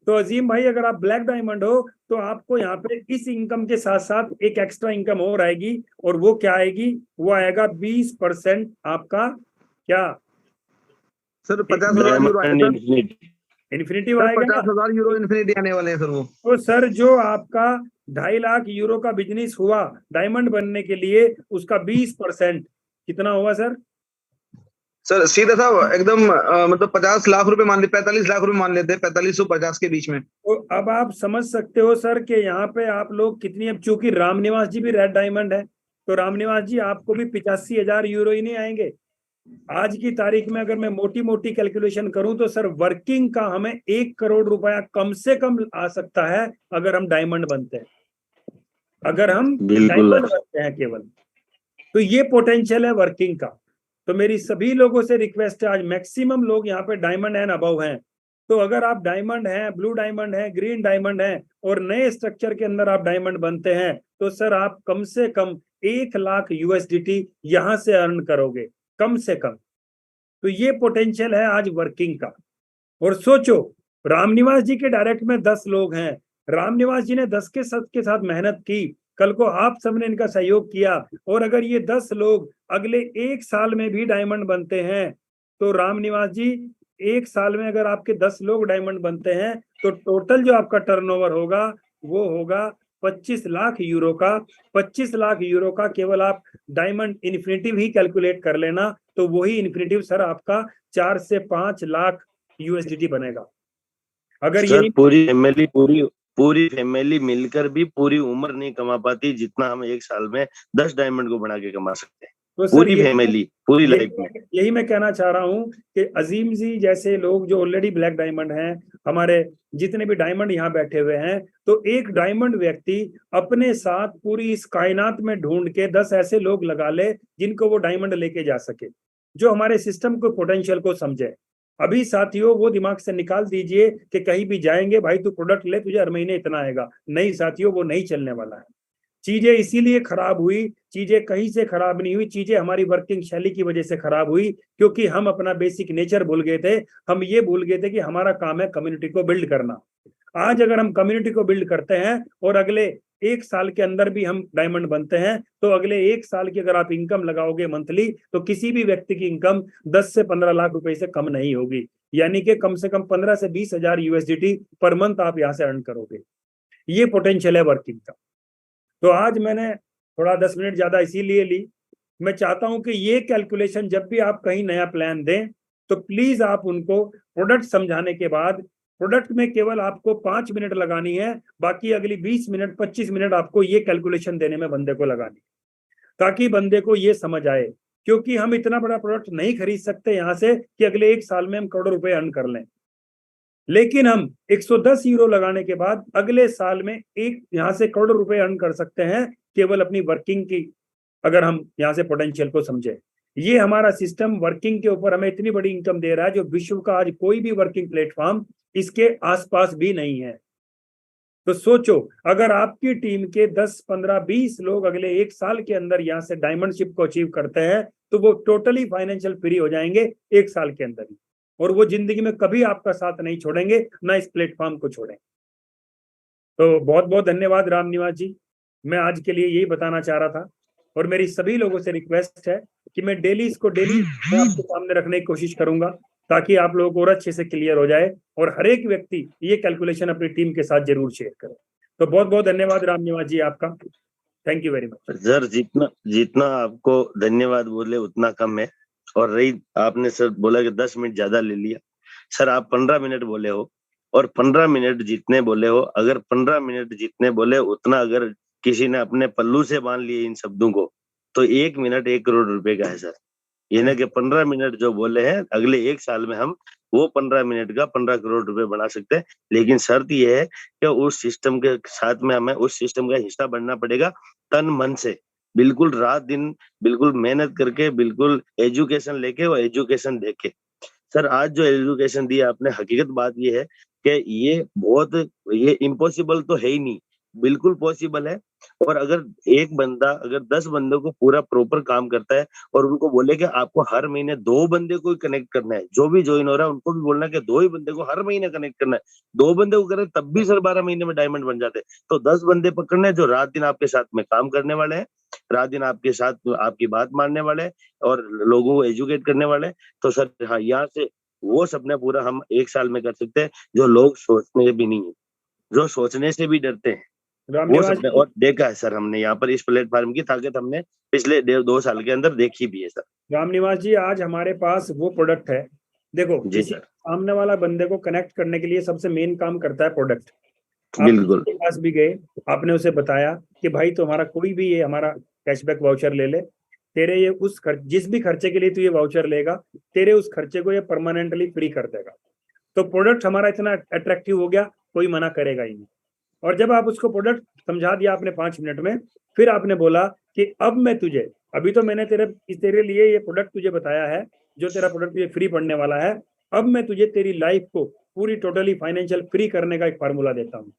तो अजीम भाई अगर आप ब्लैक डायमंड हो तो आपको यहाँ पे इस इनकम के साथ साथ एक एक्स्ट्रा इनकम और आएगी, और वो क्या आएगी? वो आएगा 20% आपका क्या सर 50,000 यूरो आए डायमंड सर। इन्फिनिटिव सर आएगा ना? 50,000 यूरो इन्फिनिटी आने वाले हैं सर वो। तो सर जो आपका 2.5 लाख यूरो का बिजनेस हुआ डायमंड बनने के लिए, उसका 20% कितना होगा सर? सर सीधा था एकदम मतलब 50 लाख रुपए मान ले, 45 लाख रुपए मान लेते हैं, 4550 के बीच में। तो अब आप समझ सकते हो सर कि यहाँ पे आप लोग कितनी, अब चूंकि रामनिवास जी भी रेड डायमंड है, तो रामनिवास जी आपको भी 85,000 यूरो ही नहीं आएंगे। आज की तारीख में अगर मैं मोटी मोटी कैलकुलेशन करूं तो सर वर्किंग का हमें 1 करोड़ रुपया कम से कम आ सकता है अगर हम डायमंड बनते हैं, अगर हम बिल्कुल डायमंड बनते हैं केवल, तो ये पोटेंशियल है वर्किंग का। तो मेरी सभी लोगों से रिक्वेस्ट है, आज मैक्सिमम लोग यहाँ पे डायमंड एंड अबव हैं, तो अगर आप डायमंड हैं, ब्लू डायमंड है, ग्रीन डायमंड है और नए स्ट्रक्चर के अंदर आप डायमंड बनते हैं, तो सर आप कम से कम 1 लाख USDT यहां से अर्न करोगे कम से कम। तो ये पोटेंशियल है आज वर्किंग का। और सोचो रामनिवास जी के डायरेक्ट में 10 लोग हैं, रामनिवास जी ने 10 के साथ मेहनत की, कल को आप सबने इनका सहयोग किया, और अगर ये 10 लोग अगले 1 साल में भी डायमंड बनते हैं, तो रामनिवास जी 1 साल में अगर आपके 10 लोग डायमंड बनते हैं तो टोटल जो आपका टर्नओवर होगा वो होगा 25 लाख यूरो का। 25 लाख यूरो का केवल आप डायमंड इन्फिनिटिव ही कैलकुलेट कर लेना, तो वही इन्फिनिटिव सर आपका 4 से 5 लाख USDT बनेगा। अगर सर यही पूरी फैमिली मिलकर भी पूरी उम्र नहीं कमा पाती जितना हम 1 साल में 10 डायमंड को बना के कमा सकते हैं। तो सर पूरी फैमिली, पूरी लाइफ में। यही मैं कहना चाह रहा हूँ कि अजीम जी जैसे लोग जो ऑलरेडी ब्लैक डायमंड हैं, हमारे जितने भी डायमंड यहाँ बैठे हुए हैं, तो एक डायमंड व्यक्ति अपने साथ पूरी इस कायनात में ढूंढ के 10 ऐसे लोग लगा ले जिनको वो डायमंड लेके जा सके, जो हमारे सिस्टम को पोटेंशियल को समझे। अभी साथियों वो दिमाग से निकाल दीजिए कि कहीं भी जाएंगे भाई तू प्रोडक्ट ले, तुझे हर महीने इतना आएगा। नहीं साथियों, वो नहीं चलने वाला है। चीजें इसीलिए खराब हुई, चीजें कहीं से खराब नहीं हुई, चीजें हमारी वर्किंग शैली की वजह से खराब हुई, क्योंकि हम अपना बेसिक नेचर भूल गए थे। हम ये भूल गए थे कि हमारा काम है कम्युनिटी को बिल्ड करना। आज अगर हम कम्युनिटी को बिल्ड करते हैं और अगले 1 साल के अंदर भी हम डायमंड बनते हैं, तो अगले 1 साल की अगर आप इनकम लगाओगे मंथली, तो किसी भी व्यक्ति की इनकम 10 से 15 लाख रुपए से कम नहीं होगी। यानी कि कम से कम 15 से 20 हजार USDT पर मंथ आप यहाँ से अर्न करोगे। ये पोटेंशियल है वर्किंग का। तो आज मैंने थोड़ा 10 मिनट ज्यादा इसीलिए ली। मैं चाहता हूं कि ये कैलकुलेशन जब भी आप कहीं नया प्लान दें, तो प्लीज आप उनको प्रोडक्ट समझाने के बाद, प्रोडक्ट में केवल आपको 5 मिनट लगानी है, बाकी अगली 20 मिनट 25 मिनट आपको ये कैलकुलेशन देने में बंदे को लगानी, ताकि बंदे को ये समझ आए। क्योंकि हम इतना बड़ा प्रोडक्ट नहीं खरीद सकते यहाँ से कि अगले 1 साल में हम करोड़ों रुपए अर्न कर लें, लेकिन हम 110 यूरो लगाने के बाद अगले साल में एक यहाँ से करोड़ों रुपए अर्न कर सकते हैं, केवल अपनी वर्किंग की अगर हम यहाँ से पोटेंशियल को समझे। ये हमारा सिस्टम वर्किंग के ऊपर हमें इतनी बड़ी इनकम दे रहा है, जो विश्व का आज कोई भी वर्किंग प्लेटफॉर्म इसके आसपास भी नहीं है। तो सोचो, अगर आपकी टीम के 10, 15, 20 लोग अगले 1 साल के अंदर यहाँ से डायमंडशिप को अचीव करते हैं, तो वो टोटली फाइनेंशियल फ्री हो जाएंगे 1 साल के अंदर ही, और वो जिंदगी में कभी आपका साथ नहीं छोड़ेंगे, ना इस प्लेटफॉर्म को छोड़ेंगे। तो बहुत बहुत धन्यवाद राम निवास जी। मैं आज के लिए यही बताना चाह रहा था, और मेरी सभी लोगों से रिक्वेस्ट है कि मैं डेली मैं आपके सामने रखने की कोशिश करूंगा, ताकि आप लोगों को और अच्छे से क्लियर हो जाए, और हर एक व्यक्ति ये कैलकुलेशन अपनी टीम के साथ जरूर शेयर करे। तो बहुत बहुत धन्यवाद राम निवास जी आपका। Thank you very much sir. जितना आपको धन्यवाद बोले उतना कम है। और रही आपने सर बोला कि 10 मिनट ज्यादा ले लिया, सर आप 15 मिनट बोले हो, और 15 मिनट जितने बोले हो, अगर 15 मिनट जितने बोले उतना अगर किसी ने अपने पल्लू से बांध लिए इन शब्दों को, तो 1 मिनट 1 करोड़ रुपए का है सर। ये ना कि 15 मिनट जो बोले हैं, अगले 1 साल में हम वो 15 मिनट का 15 करोड़ रुपए बना सकते हैं। लेकिन शर्त ये है कि उस सिस्टम के साथ में हमें उस सिस्टम का हिस्सा बनना पड़ेगा, तन मन से, बिल्कुल रात दिन, बिल्कुल मेहनत करके, बिल्कुल एजुकेशन लेके और एजुकेशन देके। सर आज जो एजुकेशन दी आपने, हकीकत बात ये है कि ये इम्पॉसिबल तो है ही नहीं, बिल्कुल पॉसिबल है। और अगर एक बंदा अगर 10 बंदों को पूरा प्रॉपर काम करता है, और उनको बोले कि आपको हर महीने 2 बंदे को कनेक्ट करना है, जो भी ज्वाइन हो रहा है उनको भी बोलना है कि 2 ही बंदे को हर महीने कनेक्ट करना है, 2 बंदे को करें तब भी सर 12 महीने में डायमंड बन जाते हैं। तो 10 बंदे पकड़ने हैं जो रात दिन आपके साथ में काम करने वाले हैं, रात दिन आपके साथ आपकी बात मानने वाले हैं, और लोगों को एजुकेट करने वाले हैं। तो सर हाँ, यहाँ से वो सपना पूरा हम 1 साल में कर सकते हैं, जो लोग सोचने भी नहीं है, जो सोचने से भी डरते हैं, वो सपने। और देखा है सर हमने यहाँ पर इस प्लेटफॉर्म की ताकत हमने पिछले 1.5-2 साल के अंदर देखी भी है सर। रामनिवास जी, आज हमारे पास वो प्रोडक्ट है। देखो, किसी सामने वाला बंदे को कनेक्ट करने के लिए सबसे मेन काम करता है प्रोडक्ट। बिल्कुल। आपके पास भी गए, आपने उसे बताया कि भाई तुम्हारा कोई भी ये हमारा कैशबैक वाउचर ले ले, तेरे ये उस जिस भी खर्चे के लिए तू ये वाउचर लेगा, तेरे उस खर्चे को ये परमानेंटली फ्री कर देगा। तो प्रोडक्ट हमारा इतना अट्रैक्टिव हो गया, कोई मना करेगा ही नहीं। और जब आप उसको प्रोडक्ट समझा दिया आपने 5 मिनट में, फिर आपने बोला कि अब मैं तुझे, अभी तो मैंने तेरे लिए ये प्रोडक्ट तुझे बताया है, जो तेरा प्रोडक्ट तुझे फ्री पड़ने वाला है, अब मैं तुझे तेरी लाइफ को पूरी टोटली फाइनेंशियल फ्री करने का एक फार्मूला देता हूँ।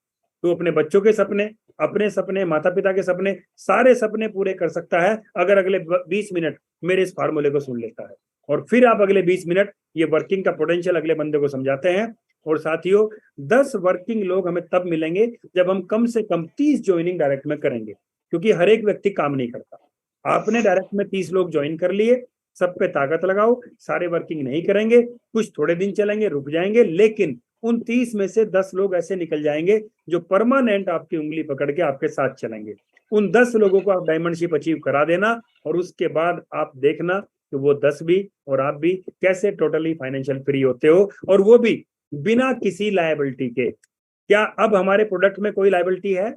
तू अपने बच्चों के सपने, अपने सपने, माता पिता के सपने, सारे सपने पूरे कर सकता है अगर अगले 20 मिनट मेरे इस फार्मूले को सुन लेता है। और फिर आप अगले 20 मिनट ये वर्किंग का पोटेंशियल अगले बंदे को समझाते हैं। और साथियों, 10 वर्किंग लोग हमें तब मिलेंगे जब हम कम से कम 30 ज्वाइनिंग डायरेक्ट में करेंगे, क्योंकि हर एक व्यक्ति काम नहीं करता। आपने डायरेक्ट में 30 लोग ज्वाइन कर लिए, सब पे ताकत लगाओ, सारे वर्किंग नहीं करेंगे, कुछ थोड़े दिन चलेंगे, रुक जाएंगे, लेकिन उन 30 में से 10 लोग ऐसे निकल जाएंगे जो परमानेंट आपकी उंगली पकड़ के आपके साथ चलेंगे। उन 10 लोगों को आप डायमंडशिप अचीव करा देना, और उसके बाद आप देखना कि वो 10 भी और आप भी कैसे टोटली फाइनेंशियल फ्री होते हो, और वो भी बिना किसी लायबिलिटी के। क्या अब हमारे प्रोडक्ट में कोई लायबिलिटी है?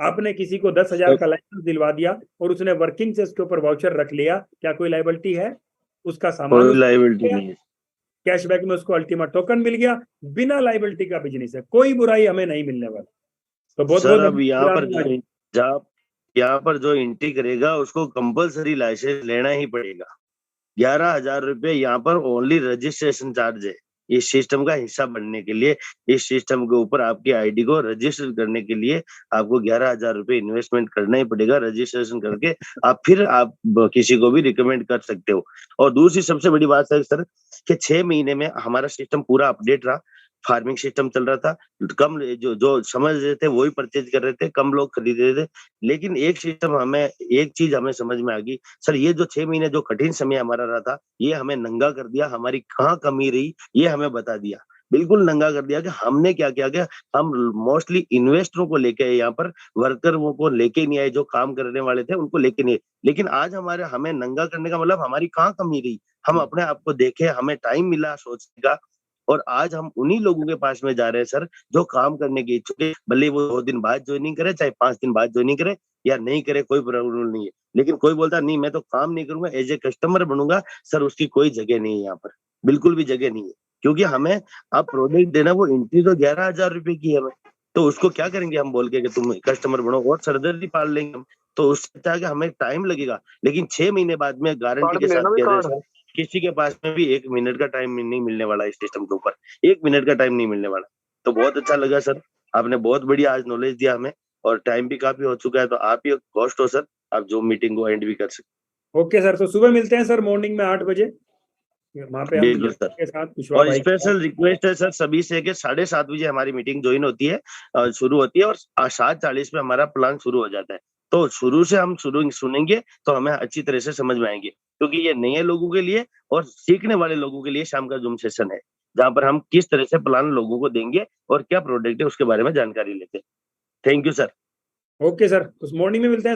आपने किसी को 10,000 का लाइसेंस दिलवा दिया और उसने वर्किंग से उसके ऊपर वाउचर रख लिया, क्या कोई लायबिलिटी है? उसका सामान कोई लायबिलिटी नहीं है। कैशबैक में उसको अल्टीमेट टोकन मिल गया, बिना लायबिलिटी का बिजनेस है, कोई बुराई हमें नहीं मिलने वाला। तो बहुत सर बहुत अब यहाँ पर जो एंट्री करेगा उसको कंपलसरी लाइसेंस लेना ही पड़ेगा। 11,000 रुपये यहाँ पर ओनली रजिस्ट्रेशन चार्ज है। इस सिस्टम का हिस्सा बनने के लिए, इस सिस्टम के ऊपर आपकी आईडी को रजिस्टर करने के लिए आपको 11,000 रुपये इन्वेस्टमेंट करना ही पड़ेगा। रजिस्ट्रेशन करके आप किसी को भी रिकमेंड कर सकते हो। और दूसरी सबसे बड़ी बात है सर कि 6 महीने में हमारा सिस्टम पूरा अपडेट रहा। फार्मिंग सिस्टम चल रहा था, कम जो समझ रहे थे वही परचेज कर रहे थे, कम लोग खरीद रहे थे। लेकिन एक चीज हमें समझ में आ गई सर, ये जो 6 महीने जो कठिन समय हमारा रहा था, ये हमें नंगा कर दिया। हमारी कहाँ कमी रही ये हमें बता दिया, बिल्कुल नंगा कर दिया कि हमने क्या किया गया। हम मोस्टली इन्वेस्टरों को लेके आए, यहाँ पर वर्करों को लेके नहीं आए, जो काम करने वाले थे उनको लेके नहीं आए। लेकिन आज हमें नंगा करने का मतलब हमारी कहाँ कमी रही, हम अपने आप को देखे, हमें टाइम मिला सोचने का। और आज हम उन्हीं लोगों के पास में जा रहे हैं सर जो काम करने के इच्छुक है, भले वो 2 दिन बाद ज्वाइनिंग करे, चाहे 5 दिन बाद ज्वाइनिंग करे या नहीं करे, कोई प्रॉब्लम नहीं है। लेकिन कोई बोलता नहीं मैं तो काम नहीं करूंगा, एज ए कस्टमर बनूंगा, सर उसकी कोई जगह नहीं है यहाँ पर, बिल्कुल भी जगह नहीं है। क्योंकि हमें आप प्रोडक्ट देना, वो एंट्री तो 11,000 रुपए की है हमें, तो उसको क्या करेंगे हम बोल के कि तुम कस्टमर बनो, और सरदर्दी पाल लेंगे हम। तो उससे अच्छा है कि हमें टाइम लगेगा, लेकिन 6 महीने बाद में गारंटी के साथ कह रहे हैं सर, किसी के पास में भी 1 मिनट का टाइम नहीं मिलने वाला इस सिस्टम के ऊपर, 1 मिनट का टाइम नहीं मिलने वाला। तो बहुत अच्छा लगा सर, आपने बहुत बढ़िया आज नॉलेज दिया हमें, और टाइम भी काफी हो चुका है, तो आप ही होस्ट हो सर, आप जो मीटिंग को एंड भी कर सकते। ओके सर, तो सुबह मिलते हैं सर मॉर्निंग में 8 बजे, वहां पे हम बिल्कुल सर। के साथ पुष्पा और भाई स्पेशल रिक्वेस्ट है सर सभी से कि 7:30 बजे हमारी मीटिंग ज्वाइन होती है, शुरू होती है, और 7:40 पे हमारा प्लान शुरू हो जाता है। तो शुरू से हम शुरू सुनेंगे तो हमें अच्छी तरह से समझ में आएंगे, क्योंकि ये नए लोगों के लिए और सीखने वाले लोगों के लिए शाम का जूम सेशन है, जहाँ पर हम किस तरह से प्लान लोगों को देंगे और क्या प्रोडक्ट है उसके बारे में जानकारी लेते हैं। Thank you sir. Okay sir, तो मॉर्निंग में मिलते हैं।